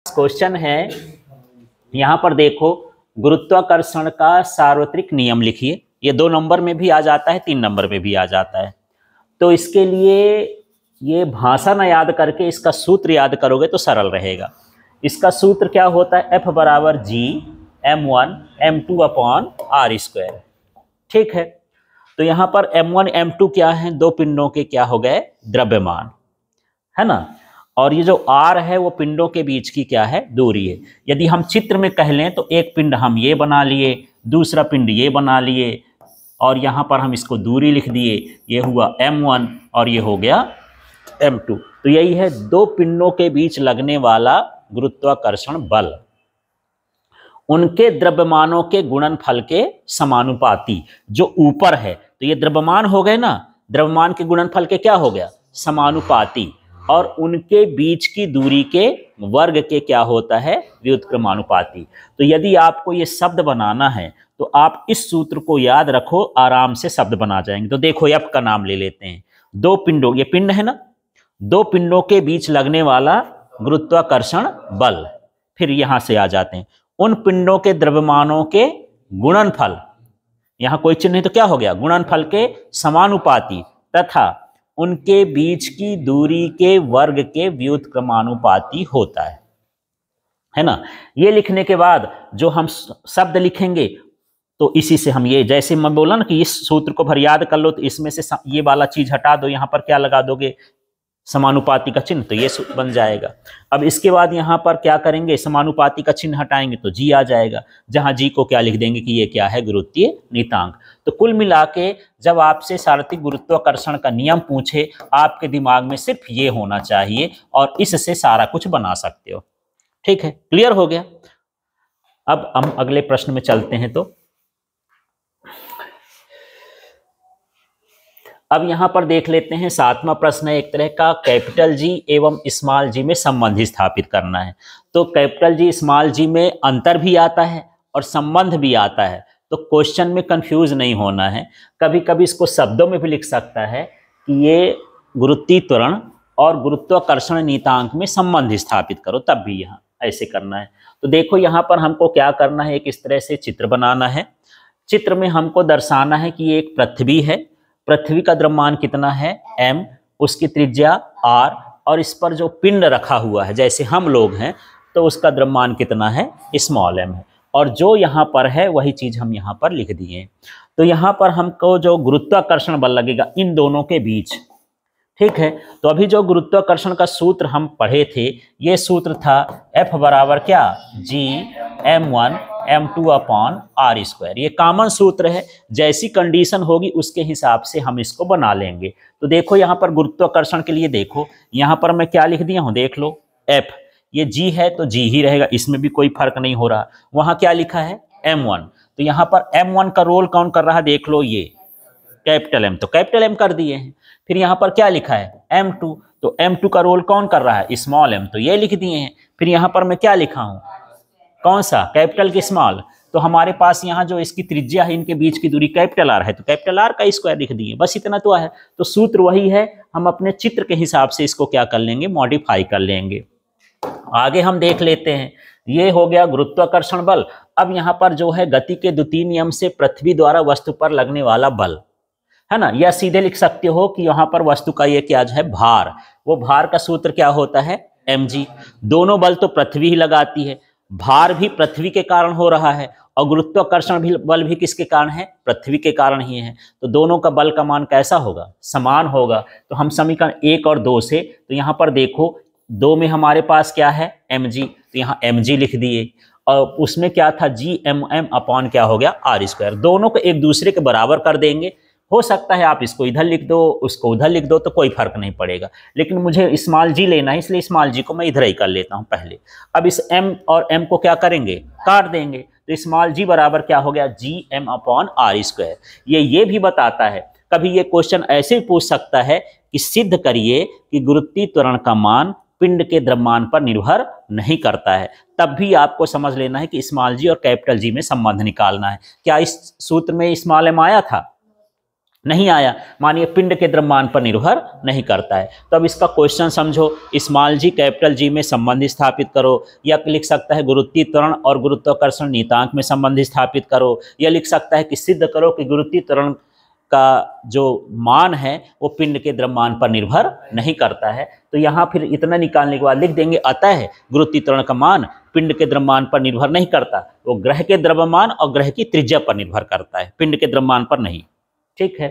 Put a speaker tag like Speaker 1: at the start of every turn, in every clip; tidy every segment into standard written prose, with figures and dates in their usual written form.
Speaker 1: Question है, यहां पर देखो गुरुत्वाकर्षण का सार्वत्रिक नियम लिखिए। ये 2 नंबर में भी आ जाता है, 3 नंबर में भी आ जाता है। तो इसके लिए ये भाषा ना याद करके इसका सूत्र याद करोगे तो सरल रहेगा। इसका सूत्र क्या होता है? F बराबर G m1 m2 upon R square. ठीक है, तो यहां पर m1 m2 क्या है? 2 पिंडों के क्या हो गए? द्रव्यमान, है ना। और ये जो r है वो पिंडों के बीच की क्या है? दूरी है। यदि हम चित्र में कह लें तो एक पिंड हम ये बना लिए, दूसरा पिंड ये बना लिए, और यहां पर हम इसको दूरी लिख दिए। ये हुआ m1 और ये हो गया m2। तो यही है 2 पिंडों के बीच लगने वाला गुरुत्वाकर्षण बल, उनके द्रव्यमानों के गुणनफल के समानुपाती जो ऊपर है। तो ये द्रव्यमान हो गए ना, द्रव्यमान के गुणनफल के क्या हो गया? समानुपाती। और उनके बीच की दूरी के वर्ग के क्या होता है? व्युत्क्रमानुपाती। तो यदि आपको ये शब्द बनाना है तो आप इस सूत्र को याद रखो, आराम से शब्द बना जाएंगे। तो देखो F का नाम ले लेते हैं। 2 पिंडों, ये पिंड है ना, 2 पिंडों के बीच लगने वाला गुरुत्वाकर्षण बल। फिर यहां से आ जाते हैं उन पिंडों के द्रव्यमानों के गुणनफल, यहां कोई चिन्ह नहीं तो क्या हो गया? गुणनफल के समानुपाती, तथा उनके बीच की दूरी के वर्ग के व्युत्क्रमानुपाती होता है ना। ये लिखने के बाद जो हम शब्द लिखेंगे तो इसी से हम ये, जैसे मैं बोला ना कि इस सूत्र को भर याद कर लो, तो इसमें से ये वाला चीज हटा दो, यहां पर क्या लगा दोगे? समानुपाती का चिन्ह, तो ये बन जाएगा। अब इसके बाद यहां पर क्या करेंगे? समानुपाती का चिन्ह हटाएंगे तो जी आ जाएगा, जहां जी को क्या लिख देंगे कि ये क्या है? गुरुत्वीय नियतांक। तो कुल मिला के जब आपसे सार्वत्रिक गुरुत्वाकर्षण का नियम पूछे, आपके दिमाग में सिर्फ ये होना चाहिए और इससे सारा कुछ बना सकते हो। ठीक है, क्लियर हो गया। अब हम अगले प्रश्न में चलते हैं। तो अब यहां पर देख लेते हैं 7वां प्रश्न है एक तरह का, कैपिटल जी एवं स्मॉल जी में संबंध स्थापित करना है। तो कैपिटल जी स्मॉल जी में अंतर भी आता है और संबंध भी आता है, तो क्वेश्चन में कंफ्यूज नहीं होना है। कभी कभी इसको शब्दों में भी लिख सकता है कि ये गुरुत्वीय त्वरण और गुरुत्वाकर्षण नियतांक में संबंध स्थापित करो, तब भी यहाँ ऐसे करना है। तो देखो यहाँ पर हमको क्या करना है, एक इस तरह से चित्र बनाना है। चित्र में हमको दर्शाना है कि ये एक पृथ्वी है, पृथ्वी का द्रव्यमान कितना है? m, उसकी त्रिज्या r, और इस पर जो पिंड रखा हुआ है जैसे हम लोग हैं तो उसका द्रव्यमान कितना है? स्मॉल m है। और जो यहाँ पर है वही चीज हम यहाँ पर लिख दिए। तो यहाँ पर हमको जो गुरुत्वाकर्षण बल लगेगा इन दोनों के बीच, ठीक है। तो अभी जो गुरुत्वाकर्षण का सूत्र हम पढ़े थे, ये सूत्र था F बराबर क्या? G m1 m2 upon R square. ये कॉमन सूत्र है, जैसी कंडीशन होगी उसके हिसाब से हम इसको बना लेंगे। तो देखो यहाँ पर गुरुत्वाकर्षण के लिए देखो, यहाँ पर मैं क्या लिख दिया हूँ, देख लो F, ये G है तो G ही रहेगा, इसमें भी कोई फर्क नहीं हो रहा। वहां क्या लिखा है? m1, तो यहाँ पर m1 का रोल कौन कर रहा है? देख लो, ये कैपिटल M, तो कैपिटल M कर दिए हैं। फिर यहाँ पर क्या लिखा है? m2, तो m2 का रोल कौन कर रहा है? स्मॉल m, तो ये लिख दिए हैं। फिर यहाँ पर मैं क्या लिखा हूँ? कौन सा? कैपिटल की स्मॉल। तो हमारे पास यहाँ जो इसकी त्रिज्या है, इनके बीच की दूरी कैपिटल R है, तो कैपिटल R का स्क्वायर लिख दिए, बस इतना तो है। तो सूत्र वही है, हम अपने चित्र के हिसाब से इसको क्या कर लेंगे? मॉडिफाई कर लेंगे। आगे हम देख लेते हैं, ये हो गया गुरुत्वाकर्षण बल। अब यहाँ पर जो है गति के द्वितीय नियम से पृथ्वी द्वारा वस्तु पर लगने वाला बल, है ना, या सीधे लिख सकते हो कि यहाँ पर वस्तु का ये क्या है? भार। वो भार का सूत्र क्या होता है? mg। दोनों बल तो पृथ्वी ही लगाती है, भार भी पृथ्वी के कारण हो रहा है और गुरुत्वाकर्षण भी बल भी किसके कारण है? पृथ्वी के कारण ही है। तो दोनों का बल का मान कैसा होगा? समान होगा। तो हम समीकरण 1 और 2 से, तो यहाँ पर देखो 2 में हमारे पास क्या है? mg, तो यहाँ mg लिख दिए, और उसमें क्या था? gmm अपॉन क्या हो गया? R square. दोनों को एक दूसरे के बराबर कर देंगे। हो सकता है आप इसको इधर लिख दो, उसको उधर लिख दो, तो कोई फर्क नहीं पड़ेगा, लेकिन मुझे स्मॉल जी लेना है, इसलिए स्मॉल जी को मैं इधर ही कर लेता हूं पहले। अब इस m और m को क्या करेंगे? काट देंगे। तो स्मॉल जी बराबर क्या हो गया? gm upon R square. ये भी बताता है, कभी ये क्वेश्चन ऐसे भी पूछ सकता है कि सिद्ध करिए कि गुरुत्वीय त्वरण का मान पिंड के द्रव्यमान पर निर्भर नहीं करता है। तब भी आपको समझ लेना है कि स्मॉल जी और कैपिटल जी में संबंध निकालना है। क्या इस सूत्र में स्मॉल m आया था? नहीं आया, मानिए पिंड के द्रव्यमान पर निर्भर नहीं करता है। तो अब इसका क्वेश्चन समझो, स्मॉल जी कैपिटल जी में संबंध स्थापित करो, या लिख सकता है गुरुत्वीय त्वरण और गुरुत्वाकर्षण नियतांक में संबंध स्थापित करो, या लिख सकता है कि सिद्ध करो कि गुरुत्वीय त्वरण का जो मान है वो पिंड के द्रव्यमान पर निर्भर नहीं करता है। तो यहाँ फिर इतना निकालने के बाद लिख देंगे, अतः गुरुत्वीय त्वरण का मान पिंड के द्रव्यमान पर निर्भर नहीं करता, वो ग्रह के द्रव्यमान और ग्रह की त्रिज्या पर निर्भर करता है, पिंड के द्रव्यमान पर नहीं। ठीक है,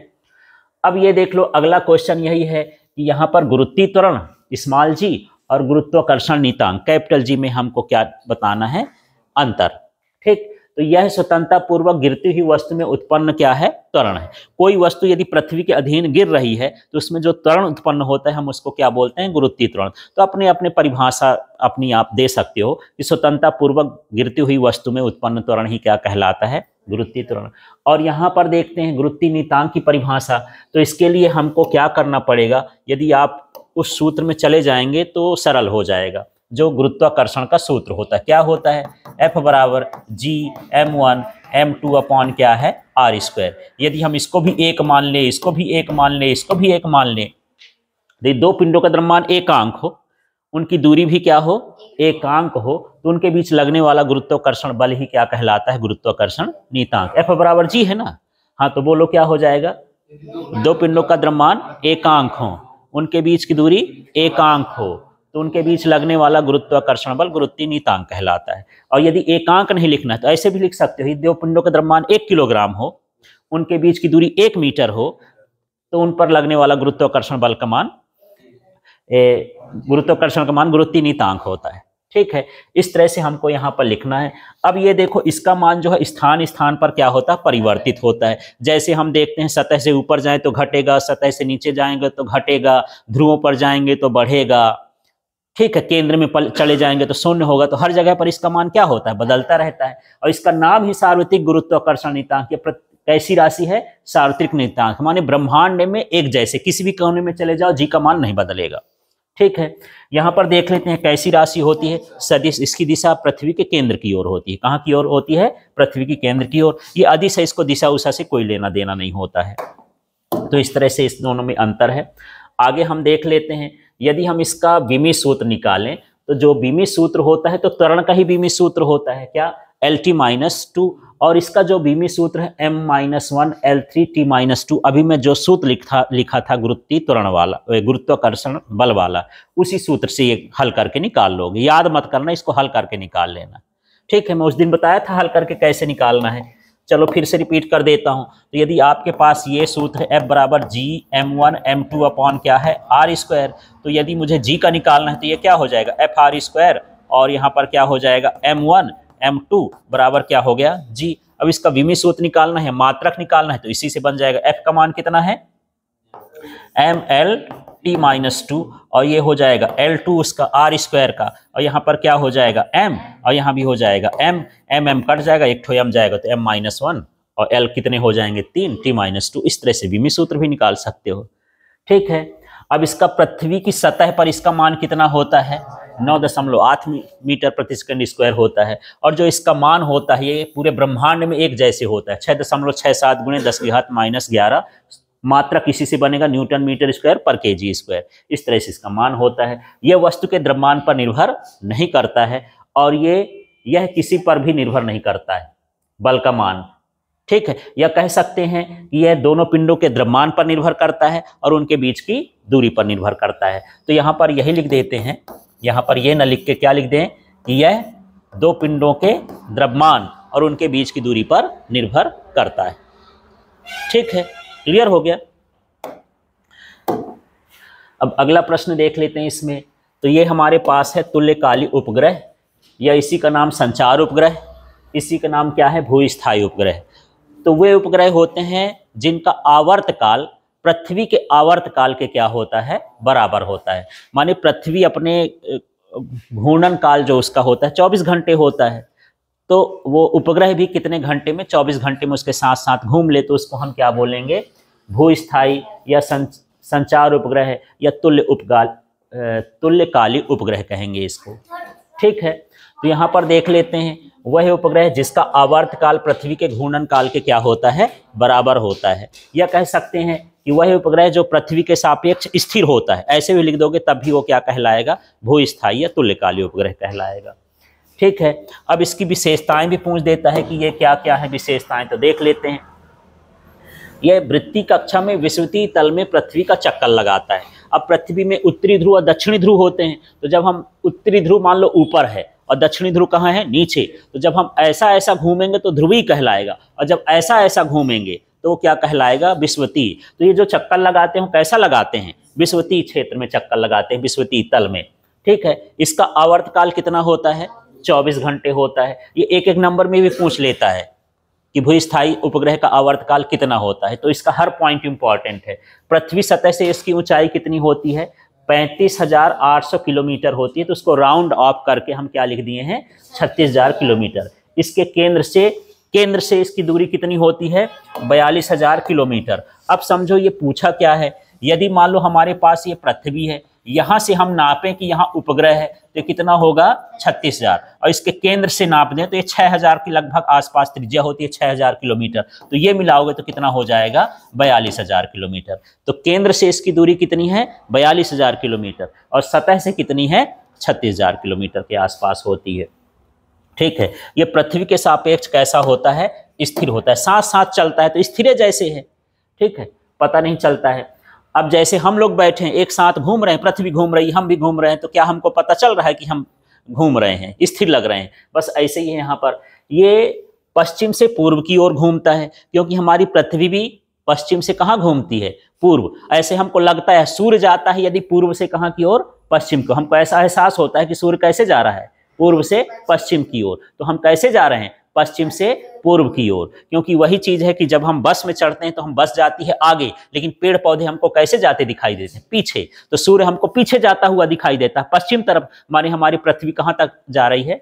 Speaker 1: अब ये देख लो, अगला क्वेश्चन यही है कि यहाँ पर गुरुत्वीय त्वरण स्मॉल जी और गुरुत्वाकर्षण नियतांक कैपिटल जी में हमको क्या बताना है, अंतर। ठीक, तो यह स्वतंत्रता पूर्वक गिरती हुई वस्तु में उत्पन्न क्या है, त्वरण है। कोई वस्तु यदि पृथ्वी के अधीन गिर रही है तो उसमें जो त्वरण उत्पन्न होता है हम उसको क्या बोलते हैं, गुरुत्वीय त्वरण। तो अपने अपने परिभाषा अपनी आप दे सकते हो कि स्वतंत्रता पूर्वक गिरती हुई वस्तु में उत्पन्न त्वरण ही क्या कहलाता है, गुरुत्वीय त्वरण। और यहाँ पर देखते हैं गुरुत्वीय नियतांक की परिभाषा। तो इसके लिए हमको क्या करना पड़ेगा, यदि आप उस सूत्र में चले जाएंगे तो सरल हो जाएगा। जो गुरुत्वाकर्षण का सूत्र होता है, क्या होता है, F बराबर G(m1 m2) अपॉन क्या है, r²। यदि हम इसको भी एक मान ले, इसको भी एक मान ले, इसको भी एक मान ले, यदि दो पिंडों का द्रव्यमान एकांक हो, उनकी दूरी भी क्या हो, एकांक हो, तो उनके बीच लगने वाला गुरुत्वाकर्षण बल ही क्या कहलाता है, गुरुत्वाकर्षण नियतांक। F बराबर G है ना। हाँ, तो बोलो क्या हो जाएगा, दो पिंडों का द्रव्यमान एकांक हो, उनके बीच की दूरी एकांक हो, तो उनके बीच लगने वाला गुरुत्वाकर्षण बल गुरुत्वीय नियतांक कहलाता है। और यदि एकांक नहीं लिखना है तो ऐसे भी लिख सकते हो, दो पिंडों का द्रव्यमान 1 किलोग्राम हो, उनके बीच की दूरी 1 मीटर हो, तो उन पर लगने वाला गुरुत्वाकर्षण बल का मान गुरुत्वाकर्षण का मान गुरुत्वीय नियतांक होता है। ठीक है, इस तरह से हमको यहाँ पर लिखना है। अब ये देखो, इसका मान जो है स्थान स्थान पर क्या होता है, परिवर्तित होता है। जैसे हम देखते हैं सतह से ऊपर जाए तो घटेगा, सतह से नीचे जाएंगे तो घटेगा, ध्रुवों पर जाएंगे तो बढ़ेगा। ठीक है, केंद्र में चले जाएंगे तो शून्य होगा। तो हर जगह पर इसका मान क्या होता है, बदलता रहता है। और इसका नाम ही सार्वत्रिक गुरुत्वाकर्षण नियतांक। कैसी राशि है, सार्वत्रिक नियतांक, माने ब्रह्मांड में एक जैसे, किसी भी कोने में चले जाओ जी का मान नहीं बदलेगा। ठीक है, यहाँ पर देख लेते हैं कैसी राशि होती है, सदिश। इसकी दिशा पृथ्वी के केंद्र की ओर होती है। कहाँ की ओर होती है, पृथ्वी की केंद्र की ओर। ये अदिश है, इसको दिशा उषा से कोई लेना देना नहीं होता है। तो इस तरह से इस दोनों में अंतर है। आगे हम देख लेते हैं, यदि हम इसका विमी सूत्र निकालें तो जो विमी सूत्र होता है तो त्वरण का ही विमी सूत्र होता है, क्या, L(t)-2। और इसका जो विमी सूत्र है M-1 L(3t)-2। अभी मैं जो सूत्र लिखा था गुरुत्वीय त्वरण वाला, गुरुत्वाकर्षण बल वाला, उसी सूत्र से ये हल करके निकाल लोगे। याद मत करना, इसको हल करके निकाल लेना। ठीक है, मैं उस दिन बताया था हल करके कैसे निकालना है। चलो फिर से रिपीट कर देता हूं। तो यदि आपके पास ये सूत्र है F बराबर G(m1 m2) अपॉन क्या है, r²। तो यदि मुझे G का निकालना है तो ये क्या हो जाएगा, F(r²), और यहाँ पर क्या हो जाएगा, M1 m2 बराबर क्या हो गया, G। अब इसका विमी सूत्र निकालना है, मात्रक निकालना है, तो इसी से बन जाएगा। F का मान कितना है, mL(t)-2, और ये हो जाएगा L2 उसका r² का, और यहाँ पर क्या हो जाएगा m, और यहाँ भी हो जाएगा m, m कट जाएगा, एक ठो m जाएगा तो m-1, और L कितने हो जाएंगे, 3, t-2। इस तरह से विमी सूत्र भी निकाल सकते हो। ठीक है, अब इसका पृथ्वी की सतह पर इसका मान कितना होता है, 9.8 मीटर प्रति सेकंड स्क्वायर होता है। और जो इसका मान होता है ये पूरे ब्रह्मांड में एक जैसे होता है, 6.67 × 10⁻⁻11। मात्रक इसी से बनेगा, न्यूटन मीटर स्क्वायर पर केजी स्क्वायर। इस तरह से इसका मान होता है। यह वस्तु के द्रव्यमान पर निर्भर नहीं करता है, और यह किसी पर भी निर्भर नहीं करता है, बल का मान। ठीक है, यह कह सकते हैं कि यह दोनों पिंडों के द्रव्यमान पर निर्भर करता है और उनके बीच की दूरी पर निर्भर करता है। तो यहाँ पर यही लिख देते हैं, यहाँ पर यह न लिख के क्या लिख दें कि यह दो पिंडों के द्रव्यमान और उनके बीच की दूरी पर निर्भर करता है। ठीक है, क्लियर हो गया। अब अगला प्रश्न देख लेते हैं इसमें। तो ये हमारे पास है तुल्यकाली उपग्रह, या इसी का नाम संचार उपग्रह, इसी का नाम क्या है, भूस्थायी उपग्रह। तो वे उपग्रह होते हैं जिनका आवर्तकाल पृथ्वी के आवर्तकाल के क्या होता है, बराबर होता है। माने पृथ्वी अपने घूर्णन काल जो उसका होता है 24 घंटे होता है, तो वो उपग्रह भी कितने घंटे में, 24 घंटे में उसके साथ साथ घूम ले, तो उसको हम क्या बोलेंगे, भूस्थायी या संचार उपग्रह या तुल्यकाली उपग्रह कहेंगे इसको। ठीक है, तो यहाँ पर देख लेते हैं, वह उपग्रह जिसका आवर्तकाल पृथ्वी के घूर्णन काल के क्या होता है, बराबर होता है। या कह सकते हैं कि वह उपग्रह जो पृथ्वी के सापेक्ष स्थिर होता है, ऐसे भी लिख दोगे तब भी वो क्या कहलाएगा, भूस्थायी या तुल्यकालिक उपग्रह कहलाएगा। ठीक है, अब इसकी विशेषताएं भी पूछ देता है कि ये क्या क्या है विशेषताएं, तो देख लेते हैं। यह वृत्तीय कक्षा में विषुवतीय तल में पृथ्वी का चक्कर लगाता है। अब पृथ्वी में उत्तरी ध्रुव और दक्षिणी ध्रुव होते हैं, तो जब हम उत्तरी ध्रुव मान लो ऊपर है और दक्षिणी ध्रुव कहाँ है, नीचे, तो जब हम ऐसा ऐसा घूमेंगे तो ध्रुवीय कहलाएगा, और जब ऐसा ऐसा घूमेंगे तो क्या कहलाएगा, विषुवतीय। तो ये जो चक्कर लगाते हैं कैसा लगाते हैं, विषुवतीय क्षेत्र में चक्कर लगाते हैं, विषुवतीय तल में। ठीक है, इसका आवर्तकाल कितना होता है, 24 घंटे होता है। ये एक एक नंबर में भी पूछ लेता है कि भूस्थायी उपग्रह का आवर्तकाल कितना होता है, तो इसका हर पॉइंट इंपॉर्टेंट है। पृथ्वी सतह से इसकी ऊंचाई कितनी होती है, 35,800 किलोमीटर होती है, तो उसको राउंड ऑफ करके हम क्या लिख दिए हैं, 36,000 किलोमीटर। इसके केंद्र से इसकी दूरी कितनी होती है, 42,000 किलोमीटर। अब समझो ये पूछा क्या है, यदि मान लो हमारे पास ये पृथ्वी है, यहां से हम नापें कि यहाँ उपग्रह है, तो कितना होगा, 36,000, और इसके केंद्र से नाप दें तो ये 6,000 की लगभग आसपास त्रिज्या होती है, 6,000 किलोमीटर। तो ये मिलाओगे तो कितना हो जाएगा, 42,000 किलोमीटर। तो केंद्र से इसकी दूरी कितनी है, 42,000 किलोमीटर, और सतह से कितनी है, 36,000 किलोमीटर के आसपास होती है। ठीक है, ये पृथ्वी के सापेक्ष कैसा होता है, स्थिर होता है, साथ साथ चलता है, तो स्थिर जैसे है। ठीक है, पता नहीं चलता है। अब जैसे हम लोग बैठे हैं, एक साथ घूम रहे हैं, पृथ्वी घूम रही है, हम भी घूम रहे हैं, तो क्या हमको पता चल रहा है कि हम घूम रहे हैं, स्थिर लग रहे हैं। बस ऐसे ही है यहाँ पर, ये पश्चिम से पूर्व की ओर घूमता है, क्योंकि हमारी पृथ्वी भी पश्चिम से कहाँ घूमती है, पूर्व। ऐसे हमको लगता है सूर्य जाता है यदि पूर्व से कहाँ की ओर, पश्चिम को। हमको ऐसा एहसास होता है कि सूर्य कैसे जा रहा है, पूर्व से पश्चिम की ओर। तो हम कैसे जा रहे हैं, पश्चिम से पूर्व की ओर। क्योंकि वही चीज है कि जब हम बस में चढ़ते हैं तो हम बस जाती है आगे, लेकिन पेड़ पौधे हमको कैसे जाते दिखाई देते हैं, पीछे। तो सूर्य हमको पीछे जाता हुआ दिखाई देता है, पश्चिम तरफ, माने हमारी पृथ्वी कहाँ तक जा रही है।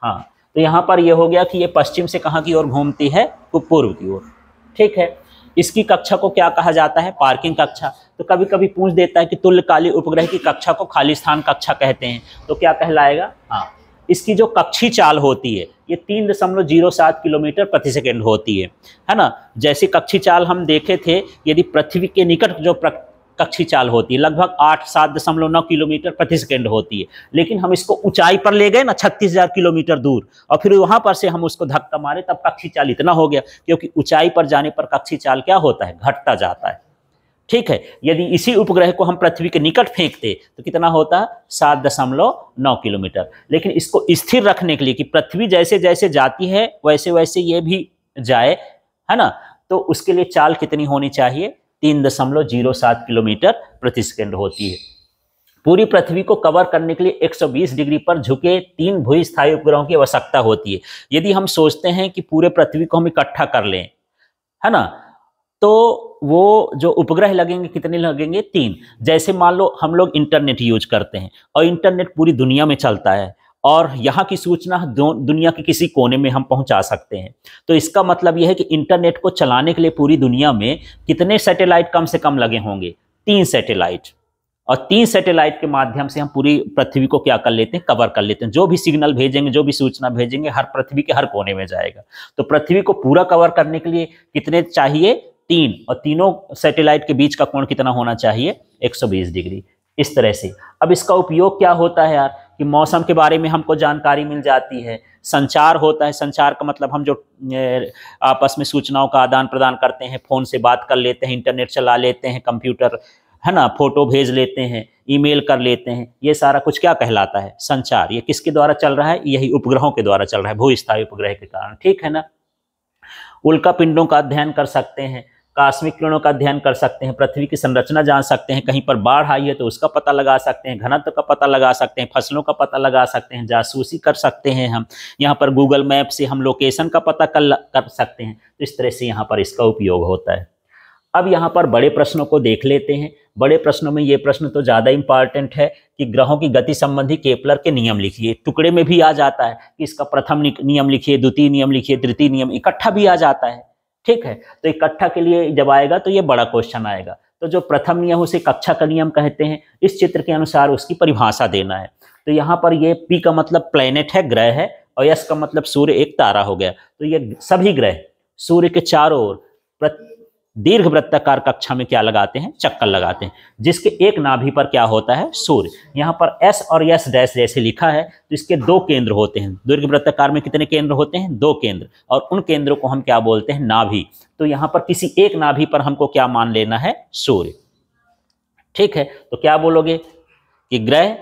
Speaker 1: हाँ, तो यहाँ पर यह हो गया कि ये पश्चिम से कहाँ की ओर घूमती है, तो पूर्व की ओर। ठीक है, इसकी कक्षा को क्या कहा जाता है, पार्किंग कक्षा। तो कभी कभी पूछ देता है कि तुल्यकालिक उपग्रह की कक्षा को खाली स्थान कक्षा कहते हैं, तो क्या कहलाएगा। हाँ, इसकी जो कक्षी चाल होती है ये 3.07 किलोमीटर प्रति सेकंड होती है ना। जैसे कक्षी चाल हम देखे थे, यदि पृथ्वी के निकट जो कक्षी चाल होती है लगभग 7.9 किलोमीटर प्रति सेकंड होती है, लेकिन हम इसको ऊंचाई पर ले गए ना 36,000 किलोमीटर दूर, और फिर वहां पर से हम उसको धक्का मारे, तब कक्षी चाल इतना हो गया। क्योंकि ऊंचाई पर जाने पर कक्षी चाल क्या होता है, घटता जाता है। ठीक है, यदि इसी उपग्रह को हम पृथ्वी के निकट फेंकते तो कितना होता, 7.9 किलोमीटर। लेकिन इसको स्थिर रखने के लिए कि पृथ्वी जैसे जैसे जाती है वैसे वैसे ये भी जाए, है ना, तो उसके लिए चाल कितनी होनी चाहिए, 3.07 किलोमीटर प्रति सेकंड होती है। पूरी पृथ्वी को कवर करने के लिए 120 डिग्री पर झुके 3 भूस्थायी उपग्रहों की आवश्यकता होती है। यदि हम सोचते हैं कि पूरे पृथ्वी को हम इकट्ठा कर लें, है ना, तो वो जो उपग्रह लगेंगे कितने लगेंगे, 3। जैसे मान लो हम लोग इंटरनेट यूज करते हैं और इंटरनेट पूरी दुनिया में चलता है, और यहाँ की सूचना दुनिया के किसी कोने में हम पहुंचा सकते हैं। तो इसका मतलब यह है कि इंटरनेट को चलाने के लिए पूरी दुनिया में कितने सैटेलाइट कम से कम लगे होंगे, 3 सैटेलाइट। और 3 सैटेलाइट के माध्यम से हम पूरी पृथ्वी को क्या कर लेते हैं, कवर कर लेते हैं। जो भी सिग्नल भेजेंगे, जो भी सूचना भेजेंगे, हर पृथ्वी के हर कोने में जाएगा। तो पृथ्वी को पूरा कवर करने के लिए कितने चाहिए, 3, और तीनों सैटेलाइट के बीच का कोण कितना होना चाहिए, 120 डिग्री। इस तरह से अब इसका उपयोग क्या होता है यार, कि मौसम के बारे में हमको जानकारी मिल जाती है, संचार होता है। संचार का मतलब हम जो आपस में सूचनाओं का आदान प्रदान करते हैं, फोन से बात कर लेते हैं, इंटरनेट चला लेते हैं, कंप्यूटर, है ना, फोटो भेज लेते हैं, ईमेल कर लेते हैं, ये सारा कुछ क्या कहलाता है, संचार। ये किसके द्वारा चल रहा है, यही उपग्रहों के द्वारा चल रहा है, भूस्थायी उपग्रह के कारण। ठीक है ना। उल्का पिंडों का अध्ययन कर सकते हैं, कॉस्मिक किरणों का अध्ययन कर सकते हैं, पृथ्वी की संरचना जान सकते हैं, कहीं पर बाढ़ आई है तो उसका पता लगा सकते हैं, घनत्व का पता लगा सकते हैं, फसलों का पता लगा सकते हैं, जासूसी कर सकते हैं। हम यहाँ पर गूगल मैप से हम लोकेशन का पता कर सकते हैं। तो इस तरह से यहाँ पर इसका उपयोग होता है। अब यहाँ पर बड़े प्रश्नों को देख लेते हैं। बड़े प्रश्नों में ये प्रश्न तो ज़्यादा इंपॉर्टेंट है कि ग्रहों की गति संबंधी केपलर के नियम लिखिए। टुकड़े में भी आ जाता है कि इसका प्रथम नियम लिखिए, द्वितीय नियम लिखिए, तृतीय नियम, इकट्ठा भी आ जाता है। ठीक है, तो इकट्ठा के लिए जब आएगा तो ये बड़ा क्वेश्चन आएगा। तो जो प्रथम नियम उसे कक्षा का नियम कहते हैं। इस चित्र के अनुसार उसकी परिभाषा देना है। तो तो यहाँ पर ये P का मतलब प्लेनेट है, ग्रह है, और S का मतलब सूर्य एक तारा हो गया। तो ये सभी ग्रह सूर्य के चारों ओर दीर्घ वृत्ताकार कक्षा में क्या लगाते हैं, चक्कर लगाते हैं, जिसके एक नाभि पर क्या होता है, सूर्य। यहाँ पर S और S डैश जैसे लिखा है तो इसके दो केंद्र होते हैं। दीर्घ वृत्ताकार में कितने केंद्र होते हैं, दो केंद्र, और उन केंद्रों को हम क्या बोलते हैं, नाभि। तो यहाँ पर किसी एक नाभि पर हमको क्या मान लेना है, सूर्य। ठीक है, तो क्या बोलोगे कि ग्रह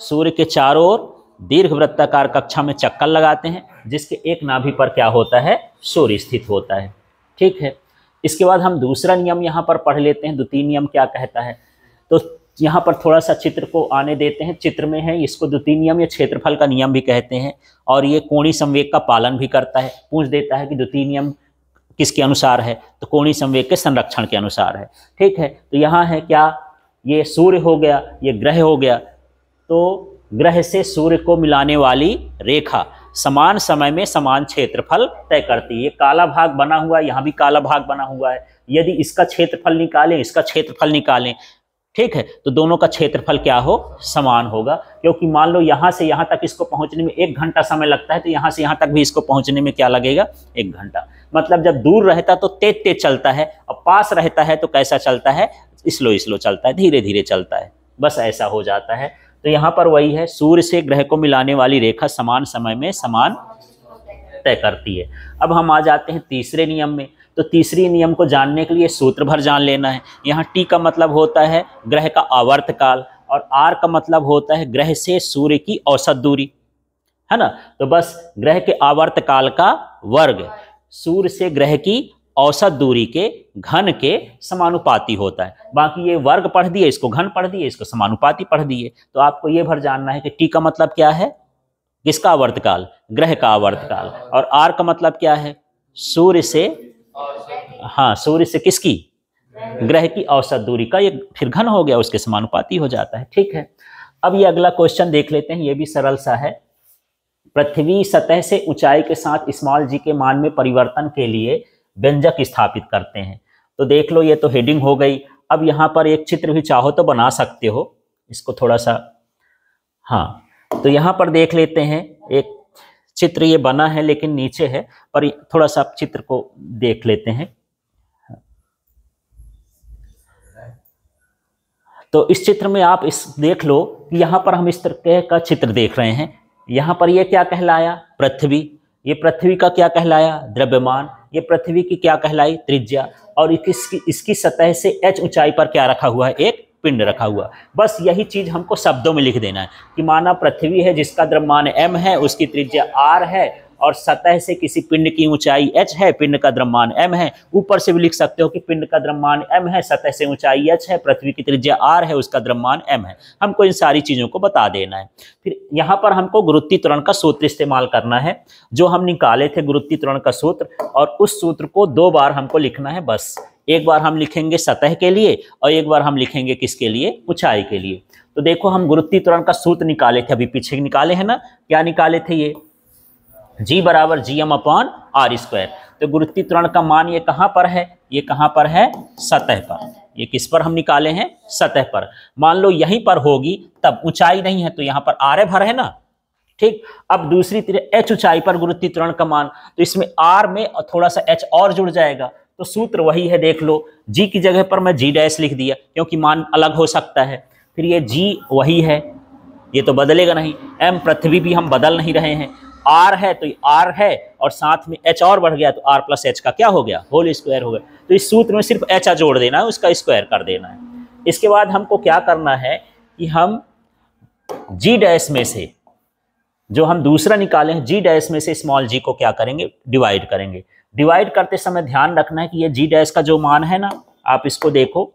Speaker 1: सूर्य के चारों ओर दीर्घ वृत्ताकार कक्षा में चक्कर लगाते हैं, जिसके एक नाभि पर क्या होता है, सूर्य स्थित होता है। ठीक है, इसके बाद हम दूसरा नियम यहाँ पर पढ़ लेते हैं। द्वितीय नियम क्या कहता है, तो यहाँ पर थोड़ा सा चित्र को आने देते हैं। चित्र में है, इसको द्वितीय नियम या क्षेत्रफल का नियम भी कहते हैं, और ये कोणीय संवेग का पालन भी करता है। पूछ देता है कि द्वितीय नियम किसके अनुसार है, तो कोणीय संवेग के संरक्षण के अनुसार है। ठीक है, तो यहाँ है क्या, ये सूर्य हो गया, ये ग्रह हो गया, तो ग्रह से सूर्य को मिलाने वाली रेखा समान समय में समान क्षेत्रफल तय करती है। ये काला भाग बना हुआ है, यहाँ भी काला भाग बना हुआ है। यदि इसका क्षेत्रफल निकालें, इसका क्षेत्रफल निकालें, ठीक है, तो दोनों का क्षेत्रफल क्या हो, समान होगा। क्योंकि मान लो यहाँ से यहाँ तक इसको पहुँचने में 1 घंटा समय लगता है, तो यहाँ से यहाँ तक भी इसको पहुँचने में क्या लगेगा, 1 घंटा। मतलब जब दूर रहता तो तेज तेज चलता है, और पास रहता है तो कैसा चलता है, स्लो स्लो चलता है, धीरे धीरे चलता है। बस ऐसा हो जाता है। तो यहाँ पर वही है, सूर्य से ग्रह को मिलाने वाली रेखा समान समय में समान तय करती है। अब हम आ जाते हैं तीसरे नियम में। तो तीसरी नियम को जानने के लिए सूत्र भर जान लेना है। यहाँ T का मतलब होता है ग्रह का आवर्तकाल, और R का मतलब होता है ग्रह से सूर्य की औसत दूरी, है ना। तो बस ग्रह के आवर्तकाल का वर्ग सूर्य से ग्रह की औसत दूरी के घन के समानुपाती होता है। बाकी ये वर्ग पढ़ दिए, इसको घन पढ़ दिए, इसको समानुपाती पढ़ दिए। तो आपको ये भर जानना है कि T का मतलब क्या है, किसका आवर्तकाल, ग्रह का आवर्तकाल, और R का मतलब क्या है, सूर्य से, हाँ, सूर्य से किसकी, ग्रह की औसत दूरी का, ये फिर घन हो गया, उसके समानुपाती हो जाता है। ठीक है, अब ये अगला क्वेश्चन देख लेते हैं, ये भी सरल सा है। पृथ्वी सतह से ऊंचाई के साथ स्मॉल g के मान में परिवर्तन के लिए व्यंजक स्थापित करते हैं। तो देख लो, ये तो हेडिंग हो गई। अब यहाँ पर एक चित्र भी चाहो तो बना सकते हो, इसको थोड़ा सा, हाँ, तो यहाँ पर देख लेते हैं। एक चित्र ये बना है लेकिन नीचे है, पर थोड़ा सा चित्र को देख लेते हैं। तो इस चित्र में आप इस देख लो कि यहाँ पर हम इस तरह का चित्र देख रहे हैं। यहाँ पर ये क्या कहलाया, पृथ्वी। ये पृथ्वी का क्या कहलाया, द्रव्यमान। ये पृथ्वी की क्या कहलाई, त्रिज्या। और इसकी सतह से h ऊंचाई पर क्या रखा हुआ है, एक पिंड रखा हुआ। बस यही चीज हमको शब्दों में लिख देना है कि माना पृथ्वी है जिसका द्रव्यमान m है, उसकी त्रिज्या r है, और सतह से किसी पिंड की ऊंचाई h है, पिंड का द्रव्यमान m है। ऊपर से भी लिख सकते हो कि पिंड का द्रव्यमान m है, सतह से ऊंचाई h है, पृथ्वी की त्रिज्या r है, उसका द्रव्यमान m है। हमको इन सारी चीजों को बता देना है। फिर यहाँ पर हमको गुरुत्वीय त्वरण का सूत्र इस्तेमाल करना है, जो हम निकाले थे गुरुत्वीय त्वरण का सूत्र, और उस सूत्र को 2 बार हमको लिखना है। बस एक बार हम लिखेंगे सतह के लिए, और एक बार हम लिखेंगे किसके लिए, ऊंचाई के लिए। तो देखो, हम गुरुत्वीय त्वरण का सूत्र निकाले थे, अभी पीछे निकाले हैं ना। क्या निकाले थे, ये G बराबर gm/r²। तो गुरुत्वीय त्वरण का मान ये कहाँ पर है, ये कहाँ पर है, सतह पर। ये किस पर हम निकाले हैं, सतह पर। मान लो यहीं पर होगी, तब ऊंचाई नहीं है तो यहाँ पर r भर है ना। ठीक, अब दूसरी तरह h ऊंचाई पर गुरुत्वीय त्वरण का मान, तो इसमें r में थोड़ा सा h और जुड़ जाएगा। तो सूत्र वही है, देख लो, g की जगह पर मैं g डैश लिख दिया क्योंकि मान अलग हो सकता है। फिर ये g वही है, ये तो बदलेगा नहीं। m पृथ्वी भी हम बदल नहीं रहे हैं। r है तो r है, और साथ में h और बढ़ गया तो r प्लस h का क्या हो गया, होल स्क्वायर हो गया। तो इस सूत्र में सिर्फ h जोड़ देना है, उसका स्क्वायर कर देना है। इसके बाद हमको क्या करना है कि हम g डैश में से, जो हम दूसरा निकाले हैं, g डैश में से स्मॉल g को क्या करेंगे, डिवाइड करेंगे। डिवाइड करते समय ध्यान रखना है कि ये g डैश का जो मान है ना, आप इसको देखो,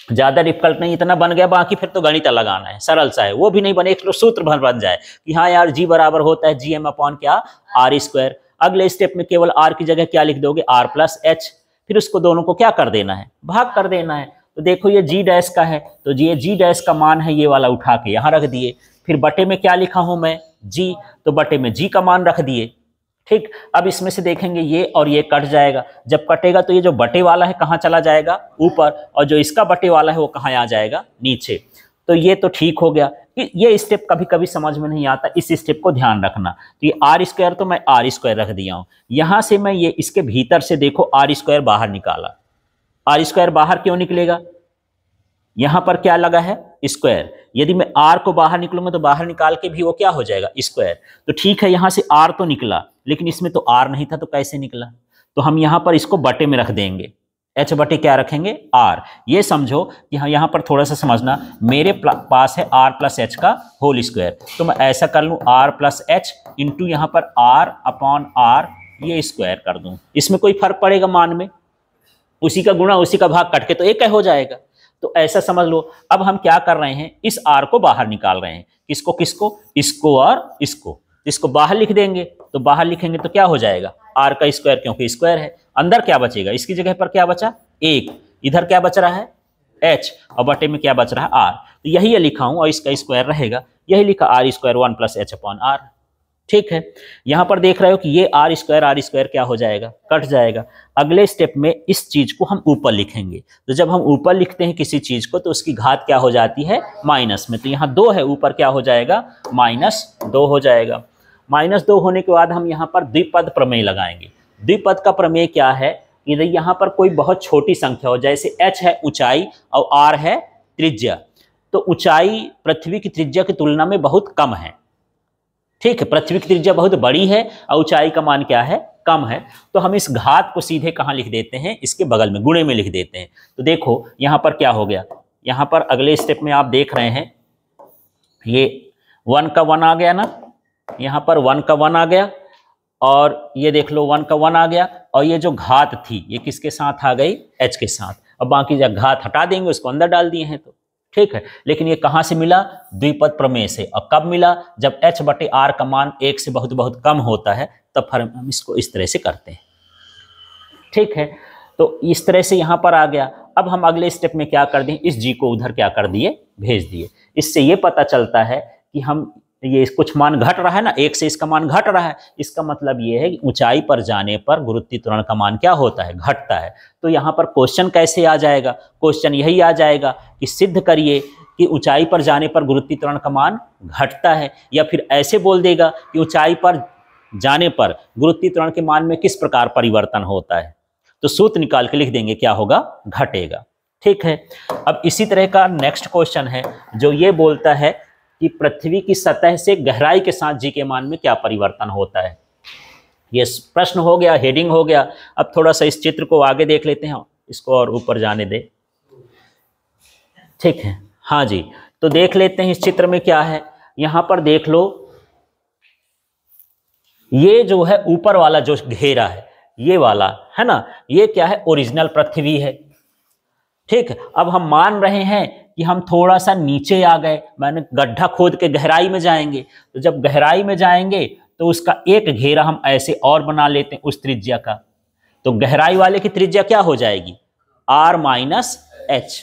Speaker 1: ज्यादा डिफिकल्ट नहीं, इतना बन गया। बाकी फिर तो गणित लगाना है, सरल सा है, वो भी नहीं बने, एक सूत्र भर बन जाए कि हाँ यार g बराबर होता है gm/r²। अगले स्टेप में केवल r की जगह क्या लिख दोगे, r प्लस h। फिर उसको दोनों को क्या कर देना है, भाग कर देना है। तो देखो ये g डैश का है, तो ये g डैश का मान है, ये वाला उठा के यहाँ रख दिए। फिर बटे में क्या लिखा हूं मैं, g, तो बटे में g का मान रख दिए। ठीक, अब इसमें से देखेंगे ये और ये कट जाएगा। जब कटेगा तो ये जो बटे वाला है कहाँ चला जाएगा, ऊपर, और जो इसका बटे वाला है वो कहाँ आ जाएगा, नीचे। तो ये तो ठीक हो गया। ये स्टेप कभी कभी समझ में नहीं आता, इस स्टेप को ध्यान रखना। तो ये आर स्क्वायर तो मैं आर स्क्वायर रख दिया हूं, यहां से मैं ये इसके भीतर से देखो आर स्क्वायर बाहर निकाला। आर स्क्वायर बाहर क्यों निकलेगा, यहां पर क्या लगा है स्क्वायर, यदि मैं आर को बाहर निकलूंगा तो बाहर निकाल के भी वो क्या हो जाएगा स्क्वायर। तो ठीक है यहां से आर तो निकला, लेकिन इसमें तो आर नहीं था, तो कैसे निकला, तो हम यहां पर इसको बटे में रख देंगे, एच बटे क्या रखेंगे आर। ये समझो कि हाँ यहां पर थोड़ा सा समझना, मेरे पास है आर प्लस एच का होल स्क्वायर, तो मैं ऐसा कर लूं आर प्लस एच इंटू यहां पर आर अपॉन आर ये स्क्वायर कर दूं। इसमें कोई फर्क पड़ेगा मान में, उसी का गुणा उसी का भाग कट के तो एक हो जाएगा। तो ऐसा समझ लो। अब हम क्या कर रहे हैं, इस आर को बाहर निकाल रहे हैं, किसको किसको, इसको और इसको। इसको बाहर लिख देंगे, तो बाहर लिखेंगे तो क्या हो जाएगा आर का स्क्वायर, क्योंकि स्क्वायर है। अंदर क्या बचेगा, इसकी जगह पर क्या बचा एक, इधर क्या बच रहा है एच, और बटे में क्या बच रहा है आर। तो यही लिखा हूं और इसका स्क्वायर रहेगा, यही लिखा R square 1 plus H upon R. ठीक है, यहां पर देख रहे हो कि ये आर स्क्वायर क्या हो जाएगा, कट जाएगा। अगले स्टेप में इस चीज को हम ऊपर लिखेंगे, तो जब हम ऊपर लिखते हैं किसी चीज को तो उसकी घात क्या हो जाती है माइनस में, तो यहाँ 2 है, ऊपर क्या हो जाएगा -2 हो जाएगा। -2 होने के बाद हम यहाँ पर द्विपद प्रमेय लगाएंगे। द्विपद का प्रमेय क्या है, यदि यहाँ पर कोई बहुत छोटी संख्या हो, जैसे h है ऊंचाई और r है त्रिज्या, तो ऊंचाई पृथ्वी की त्रिज्या की तुलना में बहुत कम है। ठीक है, पृथ्वी की त्रिज्या बहुत बड़ी है और ऊंचाई का मान क्या है कम है, तो हम इस घात को सीधे कहाँ लिख देते हैं, इसके बगल में गुणे में लिख देते हैं। तो देखो यहाँ पर क्या हो गया, यहाँ पर अगले स्टेप में आप देख रहे हैं ये 1 का 1 आ गया ना, यहाँ पर 1 का 1 आ गया, और ये देख लो 1 का 1 आ गया, और ये जो घात थी ये किसके साथ आ गई h के साथ। अब बाकी जब घात हटा देंगे उसको अंदर डाल दिए हैं तो ठीक है। लेकिन ये कहां से मिला, द्विपद प्रमेय से। और कब मिला, जब h बटे r का मान 1 से बहुत बहुत कम होता है, तब फिर हम इसको इस तरह से करते हैं। ठीक है, तो इस तरह से यहां पर आ गया। अब हम अगले स्टेप में क्या कर दें, इस g को उधर क्या कर दिए भेज दिए। इससे ये पता चलता है कि हम ये कुछ मान घट रहा है ना, 1 से इसका मान घट रहा है, इसका मतलब ये है कि ऊंचाई पर जाने पर गुरुत्वीय त्वरण का मान क्या होता है, घटता है। तो यहाँ पर क्वेश्चन कैसे आ जाएगा, क्वेश्चन यही आ जाएगा कि सिद्ध करिए कि ऊंचाई पर जाने पर गुरुत्वीय त्वरण का मान घटता है, या फिर ऐसे बोल देगा कि ऊंचाई पर जाने पर गुरुत्वीय त्वरण के मान में किस प्रकार परिवर्तन होता है। तो सूत्र निकाल के लिख देंगे, क्या होगा घटेगा। ठीक है, अब इसी तरह का नेक्स्ट क्वेश्चन है जो ये बोलता है कि पृथ्वी की सतह से गहराई के साथ जी के मान में क्या परिवर्तन होता है। ये प्रश्न हो गया, हेडिंग हो गया। अब थोड़ा सा इस चित्र को आगे देख लेते हैं, इसको और ऊपर जाने दे। ठीक है, हाँ जी, तो देख लेते हैं इस चित्र में क्या है। यहां पर देख लो, ये जो है ऊपर वाला जो घेरा है, ये वाला है ना, ये क्या है ओरिजिनल पृथ्वी है। ठीक है, अब हम मान रहे हैं कि हम थोड़ा सा नीचे आ गए, मैंने गड्ढा खोद के गहराई में जाएंगे। तो जब गहराई में जाएंगे तो उसका एक घेरा हम ऐसे और बना लेते हैं उस त्रिज्या का, तो गहराई वाले की त्रिज्या क्या हो जाएगी r माइनस h।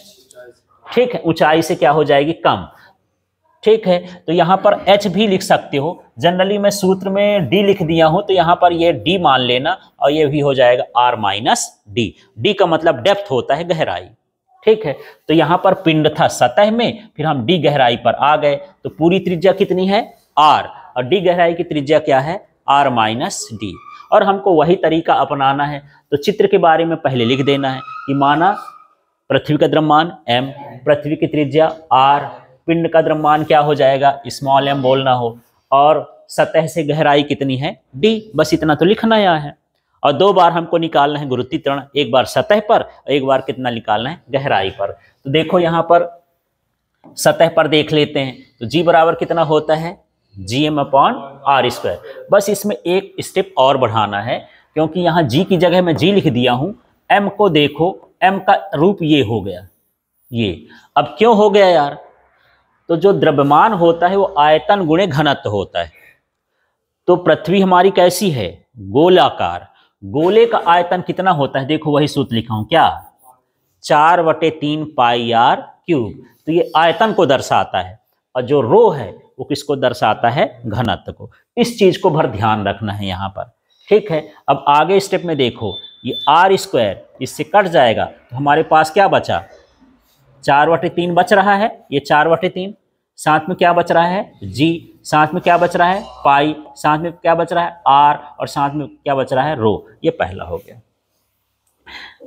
Speaker 1: ठीक है, ऊंचाई से क्या हो जाएगी कम। ठीक है, तो यहां पर h भी लिख सकते हो, जनरली मैं सूत्र में d लिख दिया हूं, तो यहां पर ये d मान लेना, और ये भी हो जाएगा r माइनस d। d का मतलब डेप्थ होता है, गहराई। ठीक है, तो यहां पर पिंड था सतह में, फिर हम d गहराई पर आ गए, तो पूरी त्रिज्या कितनी है r, और d गहराई की त्रिज्या क्या है r माइनस d। और हमको वही तरीका अपनाना है। तो चित्र के बारे में पहले लिख देना है कि माना पृथ्वी का द्रव्यमान m, पृथ्वी की त्रिज्या r, पिंड का द्रव्यमान क्या हो जाएगा स्मॉल m बोलना हो, और सतह से गहराई कितनी है d। बस इतना तो लिखना है। और 2 बार हमको निकालना है गुरुत्वीय त्वरण, एक बार सतह पर और एक बार कितना निकालना है गहराई पर। तो देखो यहाँ पर सतह पर देख लेते हैं, तो g बराबर कितना होता है gm अपॉन r स्क्वायर। बस इसमें एक स्टेप और बढ़ाना है, क्योंकि यहाँ g की जगह मैं g लिख दिया हूँ। m को देखो, m का रूप ये हो गया, ये अब क्यों हो गया यार, तो जो द्रव्यमान होता है वो आयतन गुणे घनत्व होता है। तो पृथ्वी हमारी कैसी है गोलाकार, गोले का आयतन कितना होता है, देखो वही सूत्र लिखा हूं क्या 4/3 पाई r क्यूब। तो ये आयतन को दर्शाता है, और जो रो है वो किसको दर्शाता है घनत्व को। इस चीज को भर ध्यान रखना है यहाँ पर। ठीक है, अब आगे स्टेप में देखो, ये r स्क्वायर इससे कट जाएगा, तो हमारे पास क्या बचा 4/3 बच रहा है, ये 4/3 साथ में क्या बच रहा है जी, साथ में क्या बच रहा है पाई, साथ में क्या बच रहा है आर, और साथ में क्या बच रहा है रो। ये पहला हो गया।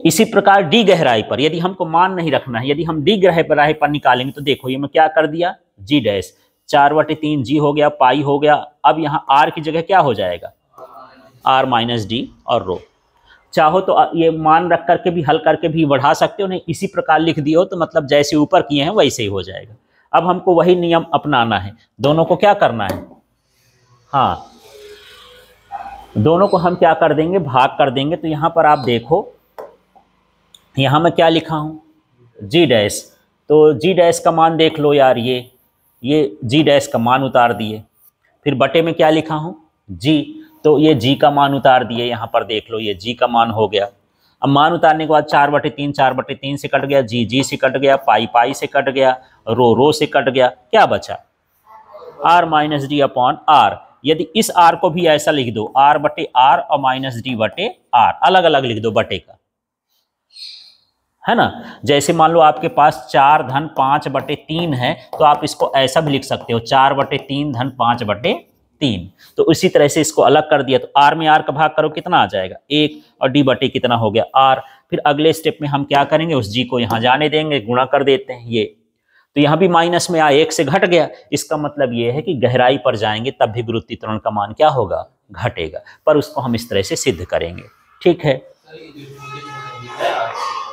Speaker 1: इसी प्रकार डी गहराई पर यदि हमको मान नहीं रखना है, यदि हम डी गहराई पर निकालेंगे तो देखो ये मैं क्या कर दिया जी डैश, 4/3 जी हो गया, पाई हो गया। अब यहाँ आर की जगह क्या हो जाएगा आर माइनस डी और रो। चाहो तो ये मान रख करके भी हल करके भी बढ़ा सकते हो, नहीं इसी प्रकार लिख दियो तो मतलब जैसे ऊपर किए हैं वैसे ही हो जाएगा। अब हमको वही नियम अपनाना है, दोनों को क्या करना है, हाँ दोनों को हम क्या कर देंगे भाग कर देंगे। तो यहाँ पर आप देखो यहाँ मैं क्या लिखा हूँ जी डैश, तो जी डैश का मान देख लो यार, ये जी डैश का मान उतार दिए, फिर बटे में क्या लिखा हूँ जी, तो ये जी का मान उतार दिए, यहाँ पर देख लो ये जी का मान हो गया। अब मान उतारने के बाद 4/3, 4/3 से कट गया, जी जी से कट गया, पाई पाई से कट गया, रो रो से कट गया, क्या बचा R minus D upon R. यदि इस आर को भी ऐसा लिख दो आर बटे आर और माइनस डी बटे आर, अलग अलग लिख दो बटे का, है ना। जैसे मान लो आपके पास 4 धन 5/3 है तो आप इसको ऐसा भी लिख सकते हो 4/3 धन 5/3। तो इसी तरह से इसको अलग कर दिया, तो आर में आर का भाग करो कितना आ जाएगा 1, और डी बटे कितना हो गया आर। फिर अगले स्टेप में हम क्या करेंगे, उस जी को यहाँ जाने देंगे, गुणा कर देते हैं ये, तो यहाँ भी माइनस में 1 से घट गया। इसका मतलब ये है कि गहराई पर जाएंगे तब भी गुरुत्वीय त्वरण का मान क्या होगा घटेगा, पर उसको हम इस तरह से सिद्ध करेंगे, ठीक है।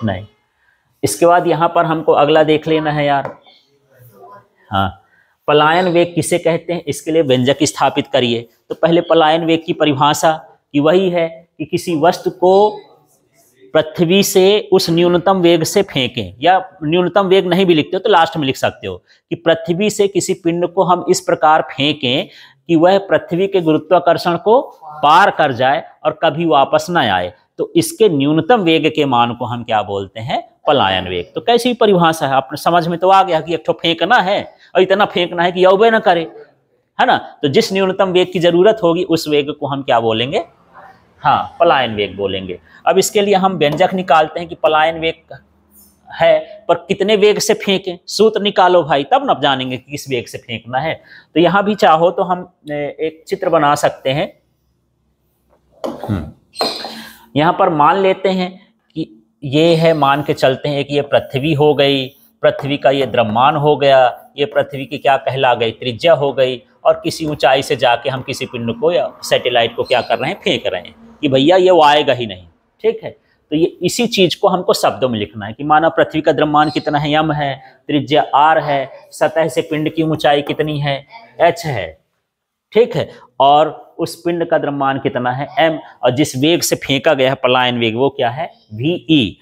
Speaker 1: नहीं, इसके बाद यहाँ पर हमको अगला देख लेना है यार, हाँ पलायन वेग किसे कहते हैं, इसके लिए व्यंजक स्थापित करिए। तो पहले पलायन वेग की परिभाषा कि वही है कि किसी वस्तु को पृथ्वी से उस न्यूनतम वेग से फेंकें, या न्यूनतम वेग नहीं भी लिखते हो तो लास्ट में लिख सकते हो कि पृथ्वी से किसी पिंड को हम इस प्रकार फेंकें कि वह पृथ्वी के गुरुत्वाकर्षण को पार कर जाए और कभी वापस न आए, तो इसके न्यूनतम वेग के मान को हम क्या बोलते हैं पलायन वेग। तो कैसी परिभाषा है, आपने समझ में तो आ गया कि एक ठो फेंकना है और इतना फेंकना है कि यौबे न करे, है ना। तो जिस न्यूनतम वेग की जरूरत होगी उस वेग को हम क्या बोलेंगे, हाँ पलायन वेग बोलेंगे। अब इसके लिए हम व्यंजक निकालते हैं कि पलायन वेग है पर कितने वेग से फेंकें, सूत्र निकालो भाई, तब न जानेंगे कि किस वेग से फेंकना है। तो यहां भी चाहो तो हम एक चित्र बना सकते हैं। यहां पर मान लेते हैं कि ये है, मान के चलते हैं कि ये पृथ्वी हो गई, पृथ्वी का ये द्रव्यमान हो गया, ये पृथ्वी की क्या कहला गई त्रिज्या हो गई, और किसी ऊंचाई से जाके हम किसी पिंड को या सैटेलाइट को क्या कर रहे हैं फेंक रहे हैं कि भैया ये वो आएगा ही नहीं, ठीक है। तो ये इसी चीज को हमको शब्दों में लिखना है कि माना पृथ्वी का द्रव्यमान कितना है m है, त्रिज्या r है, सतह से पिंड की ऊंचाई कितनी है h है, ठीक है, और उस पिंड का द्रव्यमान कितना है m, और जिस वेग से फेंका गया है पलायन वेग वो क्या है ve। ई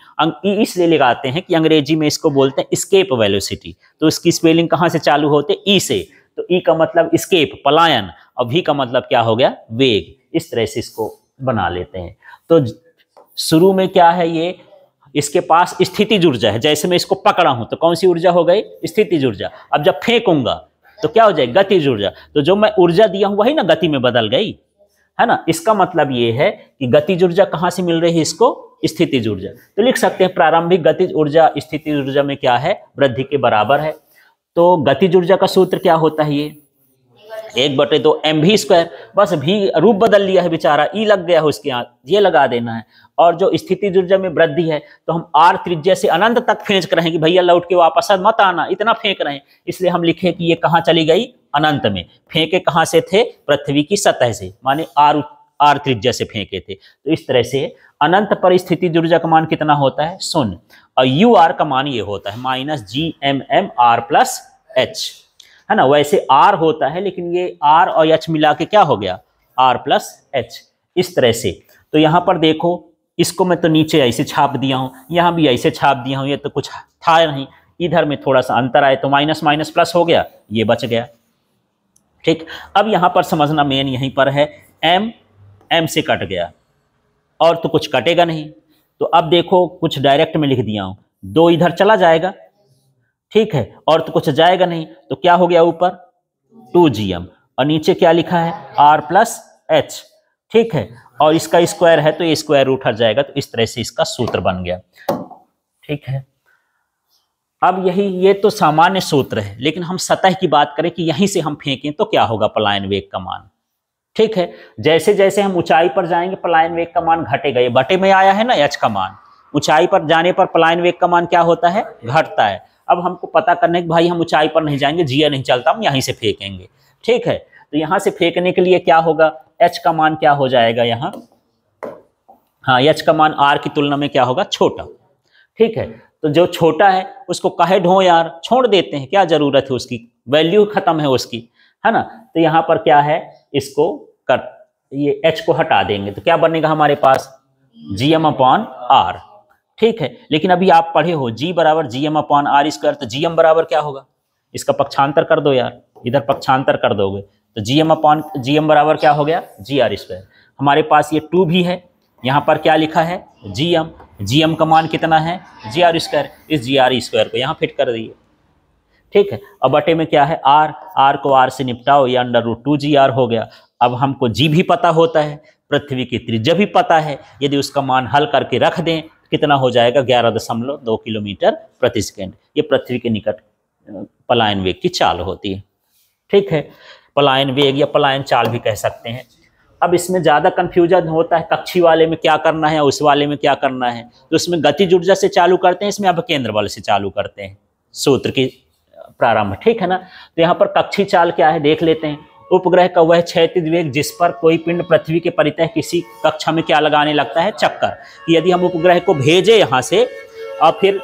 Speaker 1: इसलिए लगाते हैं कि अंग्रेजी में इसको बोलते हैं स्केप वेलोसिटी, तो इसकी स्पेलिंग कहाँ से चालू होते ई से, तो ई का मतलब स्केप पलायन और v का मतलब क्या हो गया वेग। इस तरह से इसको बना लेते हैं। तो शुरू में क्या है, ये इसके पास स्थितिज ऊर्जा है, जैसे मैं इसको पकड़ा हूं तो कौन सी ऊर्जा हो गई स्थितिज ऊर्जा। अब जब फेंकूंगा तो क्या हो जाएगी गतिज ऊर्जा, तो जो मैं ऊर्जा दिया हूं वही ना गति में बदल गई, है ना। इसका मतलब ये है कि गतिज ऊर्जा कहां से मिल रही है इसको स्थितिज ऊर्जा। तो लिख सकते हैं प्रारंभिक गतिज ऊर्जा स्थितिज ऊर्जा में क्या है वृद्धि के बराबर है। तो गतिज ऊर्जा का सूत्र क्या होता है, ये 1/2 mv², बस भी रूप बदल लिया है बेचारा, ई लग गया है उसके यहाँ, ये लगा देना है। और जो स्थितिज ऊर्जा में वृद्धि है तो हम r त्रिज्या से अनंत तक फेंक रहे हैं कि भैया लौट के वापस मत आना, इतना फेंक रहे हैं, इसलिए हम लिखे कि ये कहाँ चली गई अनंत में। फेंके कहाँ से थे पृथ्वी की सतह से, माने r त्रिज्या से फेंके थे। तो इस तरह से अनंत पर स्थितिज ऊर्जा का मान कितना होता है 0, और ur का मान ये होता है -gmmr+h, है ना। वैसे r होता है लेकिन ये r और h मिला के क्या हो गया r+h, इस तरह से। तो यहाँ पर देखो इसको मैं तो नीचे ऐसे छाप दिया हूँ, यहाँ भी ऐसे छाप दिया हूँ, ये तो कुछ था नहीं, इधर में थोड़ा सा अंतर आए तो माइनस माइनस प्लस हो गया, ये बच गया, ठीक। अब यहाँ पर समझना मेन यहीं पर है, m से कट गया और तो कुछ कटेगा नहीं। तो अब देखो कुछ डायरेक्ट में लिख दिया हूँ, 2 इधर चला जाएगा, ठीक है, और तो कुछ जाएगा नहीं, तो क्या हो गया ऊपर 2gm और नीचे क्या लिखा है r+h, ठीक है, और इसका स्क्वायर है तो ये स्क्वायर रूट हट जाएगा। तो इस तरह से इसका सूत्र बन गया, ठीक है। अब यही ये तो सामान्य सूत्र है, लेकिन हम सतह की बात करें कि यहीं से हम फेंकें तो क्या होगा पलायन वेग का मान। ठीक है, जैसे जैसे हम ऊंचाई पर जाएंगे पलायन वेग का मान घटेगा। ये बटे में आया है ना एच का मान, ऊंचाई पर जाने पर पलायन वेग का मान क्या होता है, घटता है। अब हमको पता करने कि भाई हम ऊंचाई पर नहीं जाएंगे, जिया नहीं चलता, हम यहीं से फेंकेंगे। ठीक है, तो यहां से फेंकने के लिए क्या होगा, एच का मान क्या हो जाएगा यहाँ, हाँ एच का मान आर की तुलना में क्या होगा, छोटा। ठीक है, तो जो छोटा है उसको कहे ढो यार, छोड़ देते हैं, क्या जरूरत है उसकी, वैल्यू खत्म है उसकी, है ना। तो यहाँ पर क्या है, इसको कर ये h को हटा देंगे तो क्या बनेगा हमारे पास, gm/r। ठीक है, लेकिन अभी आप पढ़े हो g बराबर gm/r², तो gm बराबर क्या होगा, इसका पक्षांतर कर दो यार, इधर पक्षांतर कर दोगे तो gm बराबर क्या हो गया, gr²। हमारे पास ये 2 भी है, यहाँ पर क्या लिखा है, gm का मान कितना है, gr², इस gr² को यहाँ फिट कर दिए। ठीक है, अब बटे में क्या है, r को r से निपटाओ, ये √2gr हो गया। अब हमको g भी पता होता है, पृथ्वी की त्रिज्या भी पता है, यदि उसका मान हल करके रख दें कितना हो जाएगा, 11.2 किलोमीटर प्रति सेकेंड। ये पृथ्वी के निकट पलायन वेग की चाल होती है। ठीक है, पलायन वेग या पलायन चाल भी कह सकते हैं। अब इसमें ज़्यादा कन्फ्यूजन होता है, कक्षी वाले में क्या करना है, उस वाले में क्या करना है। तो उसमें गतिज ऊर्जा से चालू करते हैं, इसमें अपकेंद्र बल से चालू करते हैं, सूत्र की प्रारंभ। ठीक है ना, तो यहाँ पर कक्षी चाल क्या है देख लेते हैं। उपग्रह का वह क्षैतिज वेग जिस पर कोई पिंड पृथ्वी के परितः किसी कक्षा में क्या लगाने लगता है, चक्कर। यदि हम उपग्रह को भेजे यहाँ से और फिर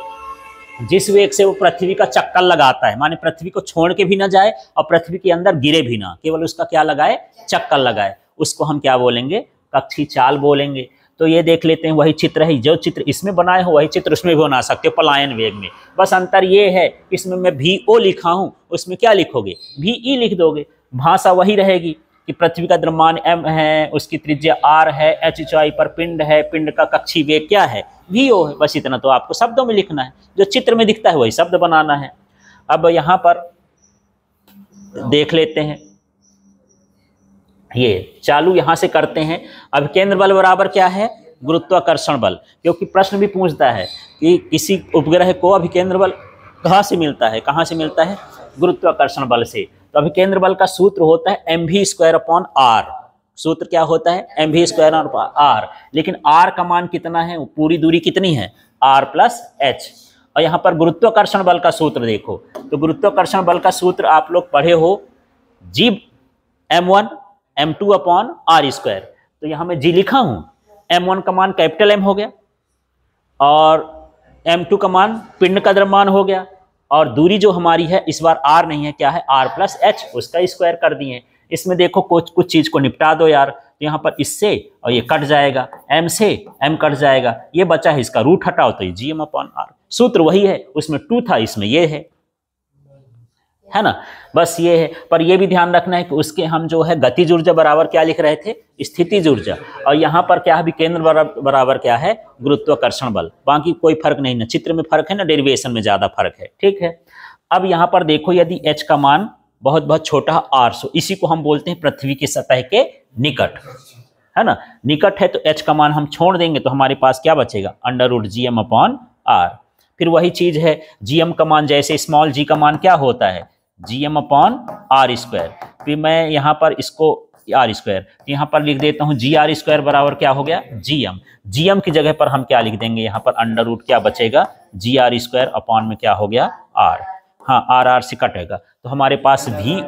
Speaker 1: जिस वेग से वो पृथ्वी का चक्कर लगाता है, माने पृथ्वी को छोड़ के भी ना जाए और पृथ्वी के अंदर गिरे भी ना, केवल उसका क्या लगाए, चक्कर लगाए, उसको हम क्या बोलेंगे, कक्षी चाल बोलेंगे। तो ये देख लेते हैं, वही चित्र है, जो चित्र इसमें बनाए हो वही चित्र उसमें भी बना सकते हो पलायन वेग में। बस अंतर ये है, इसमें मैं VO लिखा हूं, उसमें क्या लिखोगे, VE लिख दोगे। भाषा वही रहेगी कि पृथ्वी का द्रव्यमान m है, उसकी त्रिज्या r है, h ऊंचाई पर पिंड है, पिंड का कक्षी वेग क्या है, VO है। बस इतना तो आपको शब्दों में लिखना है, जो चित्र में दिखता है वही शब्द बनाना है। अब यहाँ पर देख लेते हैं, ये चालू यहां से करते हैं। अब केंद्र बल बराबर क्या है, गुरुत्वाकर्षण बल, क्योंकि प्रश्न भी पूछता है कि किसी उपग्रह को अभिकेंद्र बल कहाँ से मिलता है, कहाँ से मिलता है, गुरुत्वाकर्षण बल से। तो अभिकेंद्र बल का सूत्र होता है mv²/r। सूत्र क्या होता है, mv²/r। लेकिन r का मान कितना है, पूरी दूरी कितनी है, r + h। और यहाँ पर गुरुत्वाकर्षण बल का सूत्र देखो, तो गुरुत्वाकर्षण बल का सूत्र आप लोग पढ़े हो, Gm1 m2/r²। तो यहाँ मैं g लिखा हूँ, m1 का मान कैपिटल M हो गया और m2 का मान पिंड का द्रव्यमान हो गया, और दूरी जो हमारी है इस बार r नहीं है, क्या है, r + h, उसका स्क्वायर कर दिए। इसमें देखो कुछ चीज को निपटा दो यार, तो यहाँ पर इससे और ये कट जाएगा, m से m कट जाएगा, ये बचा है, इसका रूट हटाओ तो ये Gm/r। सूत्र वही है, उसमें 2 था, इसमें ये है ना, बस ये है। पर ये भी ध्यान रखना है कि उसके हम जो है गतिज ऊर्जा बराबर क्या लिख रहे थे, स्थितिज ऊर्जा, और यहाँ पर क्या है, केंद्र बराबर क्या है, गुरुत्वाकर्षण बल। बाकी कोई फर्क नहीं ना, चित्र में फर्क है ना, डेरिवेशन में ज्यादा फर्क है। ठीक है, अब यहाँ पर देखो, यदि h का मान बहुत बहुत छोटा r, इसी को हम बोलते हैं पृथ्वी की सतह के निकट, है ना, निकट है, तो h का मान हम छोड़ देंगे तो हमारे पास क्या बचेगा, √Gm/r। फिर वही चीज है, gm का मान, जैसे स्मॉल g का मान क्या होता है, Gm/r²। फिर मैं यहाँ पर इसको r², यहाँ पर लिख देता हूँ gr² बराबर क्या हो गया, gm की जगह पर हम क्या लिख देंगे, यहाँ पर अंडर क्या बचेगा, gr² में क्या हो गया, r। हाँ, r से कटेगा तो हमारे पास v,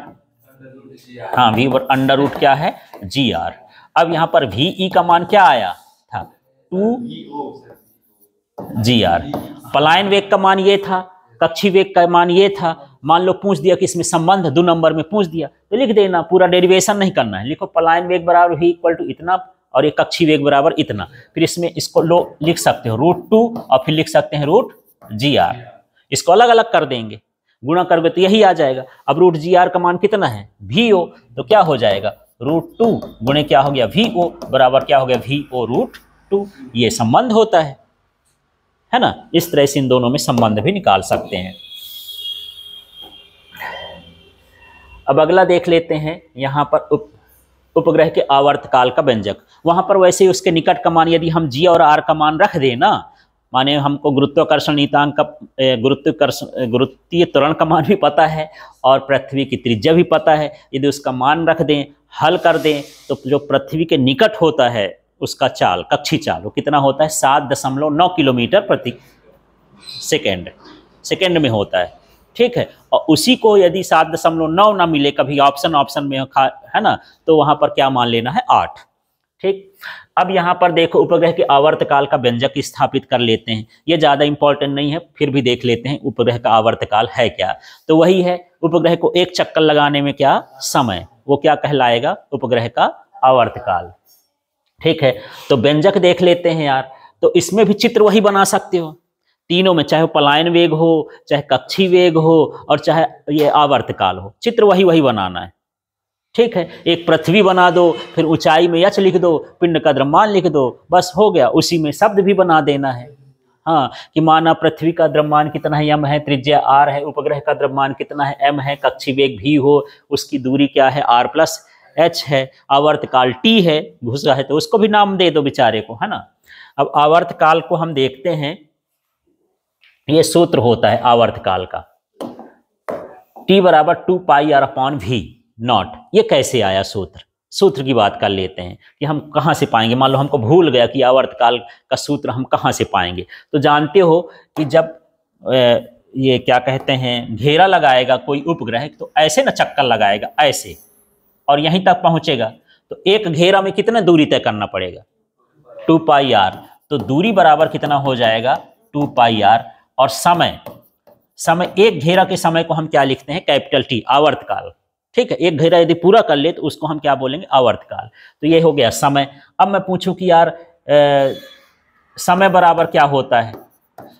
Speaker 1: हाँ v अंडर क्या है, gr। अब यहाँ पर VE का मान क्या आया था, 2gr। पलायन वेग का मान ये था, कक्षी वेग का मान ये था। मान लो पूछ दिया कि इसमें संबंध 2 नंबर में पूछ दिया तो लिख देना, पूरा डेरिवेशन नहीं करना है, लिखो पलायन वेग बराबर v = इतना और ये कक्षी वेग बराबर इतना। फिर इसमें इसको लो लिख सकते हो √2 और फिर लिख सकते हैं √gr। इसको अलग अलग कर देंगे, गुणा करोगे तो यही आ जाएगा। अब √gr का मान कितना है, VO, तो क्या हो जाएगा, √2 गुणे क्या हो गया, VO बराबर क्या हो गया, VO√2। ये संबंध होता है ना। इस तरह से इन दोनों में संबंध भी निकाल सकते हैं। अब अगला देख लेते हैं, यहाँ पर उपग्रह के आवर्तकाल का व्यंजक। वहां पर वैसे ही उसके निकट का मान यदि हम g और r का मान रख दें ना, माने हमको गुरुत्वाकर्षण नियतांक का गुरुत्वीय त्वरण का मान भी पता है और पृथ्वी की त्रिज्या भी पता है। यदि उसका मान रख दें, हल कर दें, तो जो पृथ्वी के निकट होता है उसका चाल, कक्षी चाल, वो कितना होता है 7.9 किलोमीटर प्रति सेकेंड में होता है। ठीक है, और उसी को यदि 7.9 ना मिले, कभी ऑप्शन में है ना, तो वहां पर क्या मान लेना है 8। ठीक, अब यहाँ पर देखो उपग्रह के आवर्तकाल का व्यंजक स्थापित कर लेते हैं। ये ज़्यादा इंपॉर्टेंट नहीं है, फिर भी देख लेते हैं उपग्रह का आवर्तकाल है क्या। तो वही है, उपग्रह को एक चक्कर लगाने में क्या समय, वो क्या कहलाएगा, उपग्रह का आवर्तकाल। ठीक है, तो व्यंजक देख लेते हैं यार। तो इसमें भी चित्र वही बना सकते हो तीनों में, चाहे पलायन वेग हो, चाहे कक्षी वेग हो, और चाहे ये आवर्तकाल हो, चित्र वही बनाना है। ठीक है, एक पृथ्वी बना दो, फिर ऊंचाई में यच लिख दो, पिंड का द्रव्यमान लिख दो, बस हो गया। उसी में शब्द भी बना देना है, हाँ, कि माना पृथ्वी का द्रव्यमान कितना है, m है, त्रिज्या r है, उपग्रह का द्रव्यमान कितना है, m है, कक्षी वेग v हो, उसकी दूरी क्या है, r प्लस h है, आवर्तकाल t है, घुसा है तो उसको भी नाम दे दो बेचारे को, है ना। अब आवर्तकाल को हम देखते हैं, ये सूत्र होता है आवर्तकाल का, t बराबर 2 पाई r अपॉन v नॉट। ये कैसे आया सूत्र की बात कर लेते हैं कि हम कहाँ से पाएंगे। मान लो हमको भूल गया कि आवर्तकाल का सूत्र हम कहाँ से पाएंगे। तो जानते हो कि जब ये क्या कहते हैं घेरा लगाएगा कोई उपग्रह, तो ऐसे ना चक्कर लगाएगा ऐसे, और यहीं तक पहुंचेगा, तो एक घेरा में कितना दूरी तय करना पड़ेगा, 2 पाई r। तो दूरी बराबर कितना हो जाएगा, 2 पाई r, और समय एक घेरा के समय को हम क्या लिखते हैं, कैपिटल T, आवर्तकाल। ठीक है, एक घेरा यदि पूरा कर ले तो उसको हम क्या बोलेंगे, आवर्तकाल। तो ये हो गया समय। अब मैं पूछूं कि यार समय बराबर क्या होता है,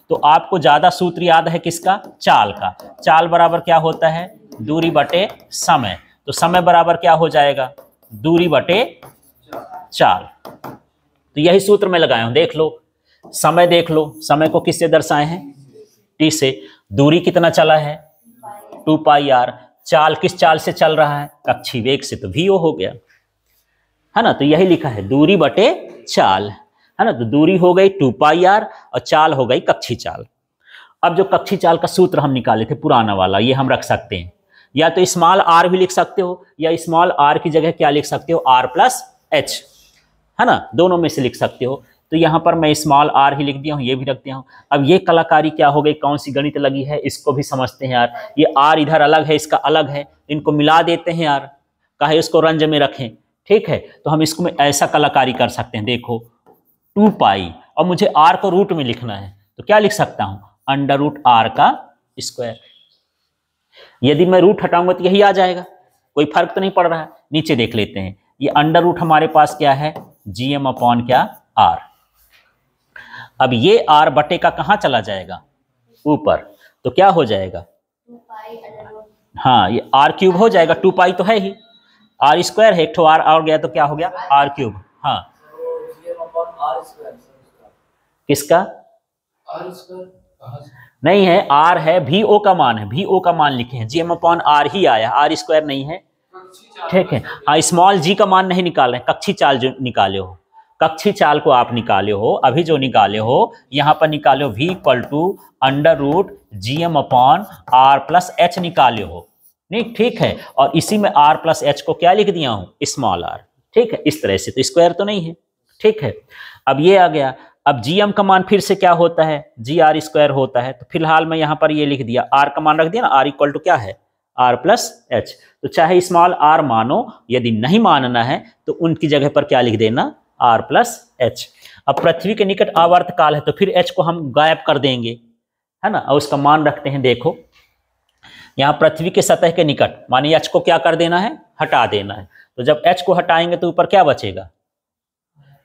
Speaker 1: तो आपको ज्यादा सूत्र याद है किसका, चाल का। चाल बराबर क्या होता है, दूरी बटे समय। तो समय बराबर क्या हो जाएगा, दूरी बटे चाल। तो यही सूत्र में लगाया हूं, देख लो समय, देख लो समय को किससे दर्शाए हैं, टी से। दूरी कितना चला है, 2 पाई r। चाल किस चाल से चल रहा है, कक्षी वेग से, तो vo हो गया, है ना। तो यही लिखा है, दूरी बटे चाल, है ना। तो दूरी हो गई 2 पाई r और चाल हो गई कक्षी चाल। अब जो कक्षी चाल का सूत्र हम निकाले थे पुराना वाला, ये हम रख सकते हैं, या तो स्मॉल r भी लिख सकते हो, या स्मॉल r की जगह क्या लिख सकते हो, r प्लस h, है ना, दोनों में से लिख सकते हो। तो यहाँ पर मैं स्मॉल r ही लिख दिया हूँ, ये भी रख दिया हूँ। अब ये कलाकारी क्या हो गई, कौन सी गणित लगी है, इसको भी समझते हैं यार। ये r इधर अलग है, इसका अलग है, इनको मिला देते हैं यार, काहे इसको रंज में रखें। ठीक है, तो हम इसको में ऐसा कलाकारी कर सकते हैं, देखो 2 पाई, और मुझे r को रूट में लिखना है, तो क्या लिख सकता हूँ, अंडर रूट r का स्क्वायर। यदि मैं रूट हटाऊंगा तो यही आ जाएगा, कोई फर्क तो नहीं पड़ रहा है। नीचे देख लेते हैं, ये अंडर रूट हमारे पास क्या है, gm अपॉन क्या, r। अब ये r बटे का कहाँ चला जाएगा, ऊपर, तो क्या हो जाएगा, हाँ, ये r क्यूब हो जाएगा। 2 पाई तो है ही, r स्क्वायर है, एक ठो r और गया तो क्या हो गया, r क्यूब। हाँ, किसका, नहीं है, r है, vo का मान है, vo का मान लिखे हैं, gm अपॉन r ही आया, r स्क्वायर नहीं है। ठीक है, हाँ, स्मॉल g का मान नहीं निकाल रहे, कक्षी चाल जो निकाले हो, कक्षी चाल को आप निकाले हो, अभी जो निकाले हो यहां पर निकाले हो, v equal to under root gm upon r plus h निकाले हो, नहीं, ठीक है। और इसी में r प्लस h को क्या लिख दिया हूं, स्मॉल r। ठीक है, इस तरह से, तो स्क्वायर तो नहीं है। ठीक है, अब ये आ गया। अब gm का मान फिर से क्या होता है, gr स्क्वायर होता है। तो फिलहाल मैं यहां पर ये लिख दिया, r का मान रख दिया ना, r इक्वल टू क्या है, r प्लस h। तो चाहे स्मॉल r मानो, यदि नहीं मानना है तो उनकी जगह पर क्या लिख देना, r प्लस h। अब पृथ्वी के निकट आवर्तकाल है, तो फिर h को हम गायब कर देंगे, है ना, और उसका मान रखते हैं। देखो यहाँ पृथ्वी के सतह के निकट, मानिए h को क्या कर देना है, हटा देना है। तो जब h को हटाएंगे तो ऊपर क्या बचेगा,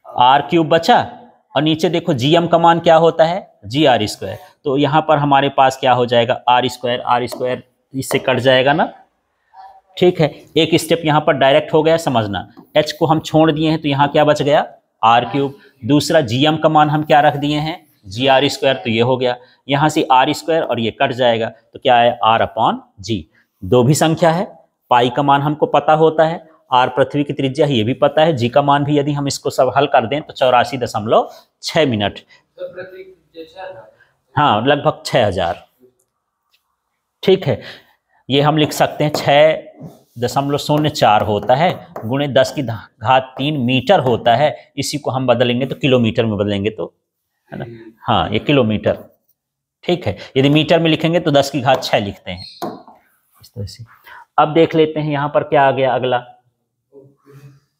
Speaker 1: r क्यूब बचा, और नीचे देखो gm का मान क्या होता है, gr स्क्वायर। तो यहाँ पर हमारे पास क्या हो जाएगा, r स्क्वायर इससे कट जाएगा ना। ठीक है, एक स्टेप यहाँ पर डायरेक्ट हो गया, समझना। h को हम छोड़ दिए हैं तो यहाँ क्या बच गया, r क्यूब। दूसरा gm का मान हम क्या रख दिए हैं, gr स्क्वायर, तो ये हो गया। यहाँ से r स्क्वायर और ये कट जाएगा, तो क्या है, r अपॉन g। दो भी संख्या है, पाई का मान हमको पता होता है, r पृथ्वी की त्रिज्या है ये भी पता है, g का मान भी यदि हम इसको सब हल कर दें तो 84.6 मिनट। हाँ, लगभग 6000। ठीक है, ये हम लिख सकते हैं 6.04 होता है, गुणे 10 की घात 3 मीटर होता है। इसी को हम बदलेंगे तो किलोमीटर में बदलेंगे तो, है ना, हाँ ये किलोमीटर। ठीक है, यदि मीटर में लिखेंगे तो 10 की घात 6 लिखते हैं इस तरह से। अब देख लेते हैं यहाँ पर क्या आ गया अगला,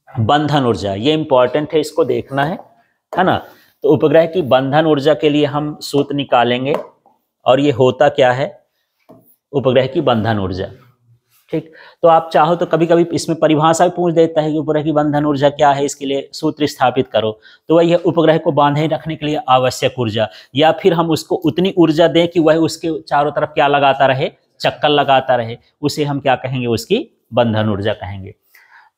Speaker 1: बंधन ऊर्जा। ये इंपॉर्टेंट है, इसको देखना है ना। तो उपग्रह की बंधन ऊर्जा के लिए हम सूत्र निकालेंगे, और ये होता क्या है, उपग्रह की बंधन ऊर्जा। ठीक, तो आप चाहो तो कभी कभी इसमें परिभाषा भी पूछ देता है कि उपग्रह की बंधन ऊर्जा क्या है, इसके लिए सूत्र स्थापित करो। तो वही है, उपग्रह को बांधे रखने के लिए आवश्यक ऊर्जा, या फिर हम उसको उतनी ऊर्जा दें कि वह उसके चारों तरफ क्या लगाता रहे, चक्कर लगाता रहे, उसे हम क्या कहेंगे, उसकी बंधन ऊर्जा कहेंगे।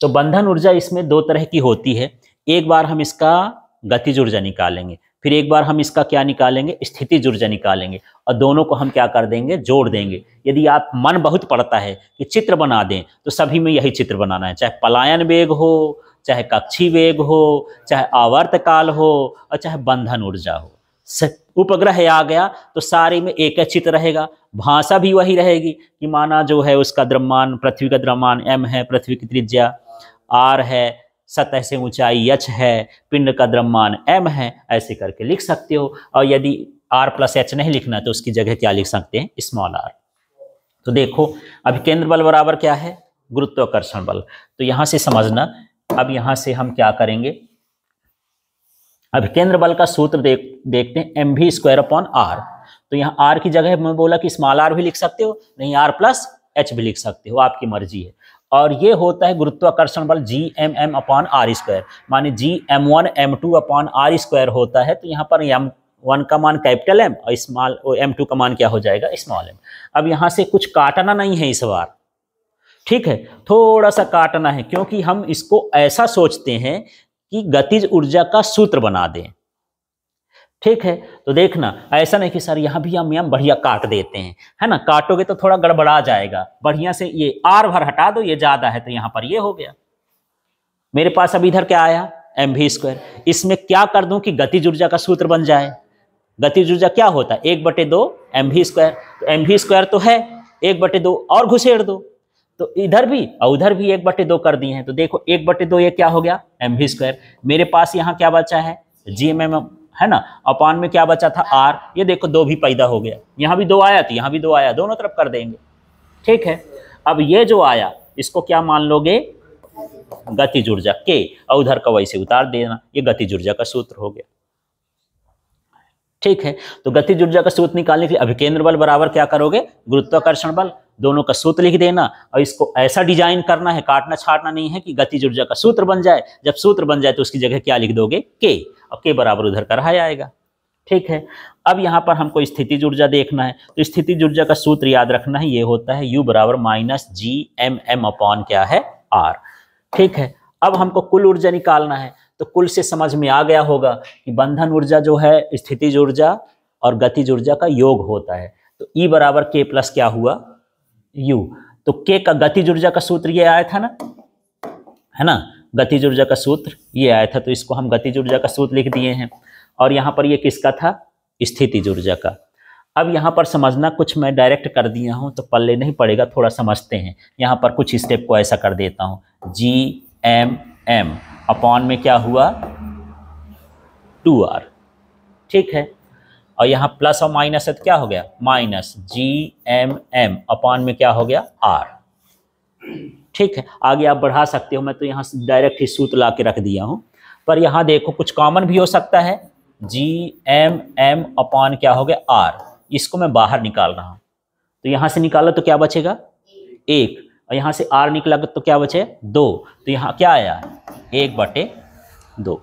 Speaker 1: तो बंधन ऊर्जा इसमें दो तरह की होती है। एक बार हम इसका गतिज ऊर्जा निकालेंगे, फिर एक बार हम इसका क्या निकालेंगे, स्थितिज ऊर्जा निकालेंगे, और दोनों को हम क्या कर देंगे, जोड़ देंगे। यदि आप मन बहुत पड़ता है कि चित्र बना दें, तो सभी में यही चित्र बनाना है, चाहे पलायन वेग हो, चाहे कक्षीय वेग हो, चाहे आवर्तकाल हो, और चाहे बंधन ऊर्जा हो। उपग्रह आ गया तो सारे में एक ही चित्र रहेगा, भाषा भी वही रहेगी कि माना जो है उसका द्रव्यमान, पृथ्वी का द्रव्यमान m है, पृथ्वी की त्रिज्या r है, सतह से ऊंचाई h है, पिंड का द्रव्यमान m है, ऐसे करके लिख सकते हो। और यदि r + h नहीं लिखना तो उसकी जगह क्या लिख सकते हैं, स्मॉल r। तो देखो अभी केंद्र बल बराबर क्या है, गुरुत्वाकर्षण बल। तो यहां से समझना, अब यहां से हम क्या करेंगे, अब केंद्र बल का सूत्र देखते हैं, mv²/r। तो यहाँ r की जगह मैं बोला कि स्मॉल r भी लिख सकते हो, नहीं r + h भी लिख सकते हो, आपकी मर्जी है। और ये होता है गुरुत्वाकर्षण बल Gmm/r², माने Gm1 m2/r² होता है। तो यहाँ पर m1 का मान कैपिटल M और स्मॉल m2 का मान क्या हो जाएगा, स्मॉल m। अब यहाँ से कुछ काटना नहीं है इस बार, ठीक है, थोड़ा सा काटना है, क्योंकि हम इसको ऐसा सोचते हैं कि गतिज ऊर्जा का सूत्र बना दें। ठीक है, तो देखना ऐसा नहीं कि सर यहाँ भी हम बढ़िया काट देते हैं, है ना, काटोगे तो थोड़ा गड़बड़ा जाएगा। बढ़िया से ये r भर हटा दो, ये ज्यादा है तो यहाँ पर ये हो गया। मेरे पास अब इधर क्या आया, mv²। इसमें क्या कर दूं कि गतिज ऊर्जा का सूत्र बन जाए। गतिज ऊर्जा क्या होता है, 1/2 mv²। तो mv² तो है, 1/2 और घुसेड़ दो, तो इधर भी और उधर भी 1/2 कर दिए हैं। तो देखो 1/2 ये क्या हो गया, mv²। मेरे पास यहाँ क्या बचा है, gmm, है ना, अपान में क्या बचा था, r। ये देखो 2 भी पैदा हो गया, यहाँ भी 2 आया तो यहाँ भी 2 आया, दोनों तरफ कर देंगे। ठीक है, अब ये जो आया इसको क्या मान लोगे, गतिज ऊर्जा के, और उधर का वैसे उतार देना, ये गतिज ऊर्जा का सूत्र हो गया। ठीक है, तो गतिज ऊर्जा का सूत्र निकालने के लिए अभिकेंद्र बल बराबर क्या करोगे, गुरुत्वाकर्षण बल, दोनों का सूत्र लिख देना। और इसको ऐसा डिजाइन करना है, काटना छाटना नहीं है, कि गतिज ऊर्जा का सूत्र बन जाए। जब सूत्र बन जाए तो उसकी जगह क्या लिख दोगे, के, और के बराबर उधर का रहा आएगा। ठीक है, अब यहाँ पर हमको स्थितिज ऊर्जा देखना है। तो स्थितिज ऊर्जा का सूत्र याद रखना है, ये होता है U = -Gmm क्या है, r। ठीक है, अब हमको कुल ऊर्जा निकालना है। तो कुल से समझ में आ गया होगा कि बंधन ऊर्जा जो है स्थितिज ऊर्जा और गतिज ऊर्जा का योग होता है। तो E = K + क्या हुआ, U। तो K का गतिज ऊर्जा का सूत्र ये आया था ना, है ना, गतिज ऊर्जा का सूत्र ये आया था। तो इसको हम गतिज ऊर्जा का सूत्र लिख दिए हैं। और यहाँ पर ये किसका था, स्थितिज ऊर्जा का। अब यहाँ पर समझना, कुछ मैं डायरेक्ट कर दिया हूँ तो पल्ले नहीं पड़ेगा, थोड़ा समझते हैं। यहाँ पर कुछ स्टेप को ऐसा कर देता हूँ, Gmm अपान में क्या हुआ, 2r। ठीक है, और यहाँ प्लस और माइनस है तो क्या हो गया, -Gmm अपान में क्या हो गया, r। ठीक है, आगे आप बढ़ा सकते हो, मैं तो यहाँ से डायरेक्ट ही सूत्र ला के रख दिया हूँ। पर यहाँ देखो कुछ कॉमन भी हो सकता है, Gmm अपान क्या हो गया, r। इसको मैं बाहर निकाल रहा हूँ, तो यहाँ से निकाला तो क्या बचेगा, 1, और यहाँ से r निकला तो क्या बचे, 2। तो यहाँ क्या आया, 1/2।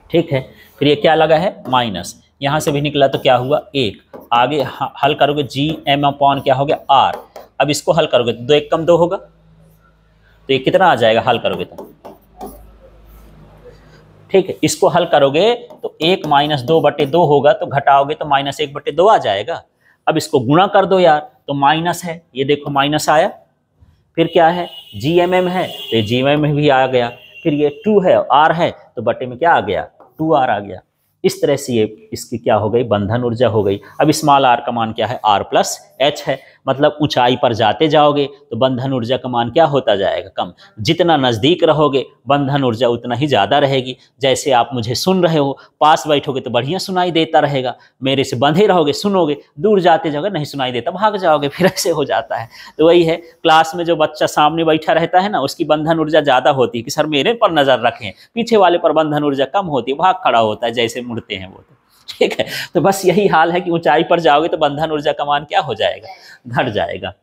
Speaker 1: ठीक है, फिर ये क्या लगा है, माइनस, यहाँ से भी निकला तो क्या हुआ, 1। आगे हल करोगे, Gm अपान क्या हो गया, r। अब इसको हल करोगे तो 2 1 कम 2 होगा, तो ये कितना आ जाएगा हल करोगे तो। ठीक है, इसको हल करोगे तो 1 - 2/2 होगा, तो घटाओगे तो -1/2 आ जाएगा। अब इसको गुणा कर दो यार, तो माइनस है, ये देखो माइनस आया। फिर क्या है, Gmm है तो Gmm भी आ गया। फिर ये 2 है, r है, तो बटे में क्या आ गया, 2r आ गया। इस तरह से ये इसकी क्या हो गई, बंधन ऊर्जा हो गई। अब स्मॉल r का मान क्या है, r प्लस h है, मतलब ऊंचाई पर जाते जाओगे तो बंधन ऊर्जा का मान क्या होता जाएगा, कम। जितना नजदीक रहोगे बंधन ऊर्जा उतना ही ज्यादा रहेगी। जैसे आप मुझे सुन रहे हो, पास बैठोगे तो बढ़िया सुनाई देता रहेगा, मेरे से बंधे रहोगे सुनोगे, दूर जाते जाओगे नहीं सुनाई देता, भाग जाओगे, फिर ऐसे हो जाता है। तो वही है, क्लास में जो बच्चा सामने बैठा रहता है ना, उसकी बंधन ऊर्जा ज्यादा होती है कि सर मेरे पर नजर रखें, पीछे वाले पर बंधन ऊर्जा कम होती है, भाग खड़ा होता है जैसे मुड़ते हैं वो। तो ठीक है, तो बस यही हाल है कि ऊंचाई पर जाओगे तो बंधन ऊर्जा का मान क्या हो जाएगा, घट जाएगा।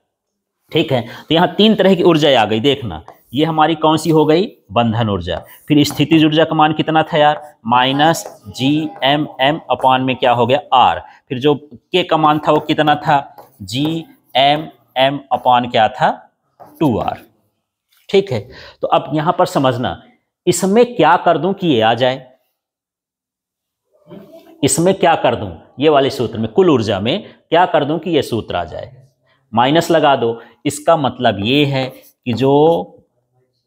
Speaker 1: ठीक है, तो यहाँ 3 तरह की ऊर्जा आ गई, देखना ये हमारी कौन सी हो गई, बंधन ऊर्जा। फिर स्थितिज ऊर्जा का मान कितना था यार, -Gmm अपॉन में क्या हो गया, r। फिर जो k का मान था वो कितना था, Gmm अपॉन क्या था, 2r। ठीक है, तो अब यहां पर समझना, इसमें क्या कर दूं कि ये आ जाए, इसमें क्या कर दूं, ये वाले सूत्र में, कुल ऊर्जा में क्या कर दूं कि ये सूत्र आ जाए, माइनस लगा दो। इसका मतलब ये है कि जो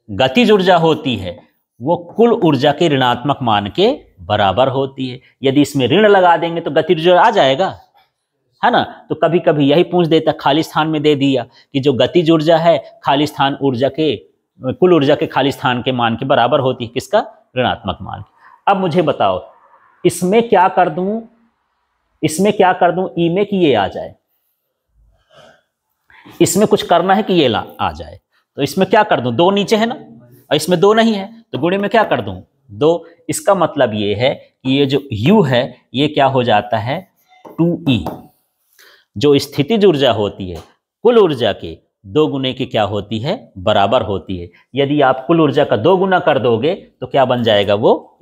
Speaker 1: गतिज ऊर्जा होती है वो कुल ऊर्जा के ऋणात्मक मान के बराबर होती है। यदि इसमें ऋण लगा देंगे तो गतिज ऊर्जा आ जाएगा, है ना। तो कभी कभी यही पूछ देता, खाली स्थान में दे दिया कि जो गतिज ऊर्जा है खाली स्थान ऊर्जा के, कुल ऊर्जा के खाली स्थान के मान के बराबर होती है, किसका, ऋणात्मक मान। अब मुझे बताओ इसमें क्या कर दूं, इसमें क्या कर दूं ई में कि ये आ जाए, इसमें कुछ करना है कि ये आ जाए, तो इसमें क्या कर दूं, 2 नीचे है ना और इसमें 2 नहीं है, तो गुणे में क्या कर दूं, 2। इसका मतलब ये है कि ये जो u है ये क्या हो जाता है, 2e। जो स्थितिज ऊर्जा होती है कुल ऊर्जा के 2 गुने की क्या होती है, बराबर होती है। यदि आप कुल ऊर्जा का 2 गुना कर दोगे तो क्या बन जाएगा, वो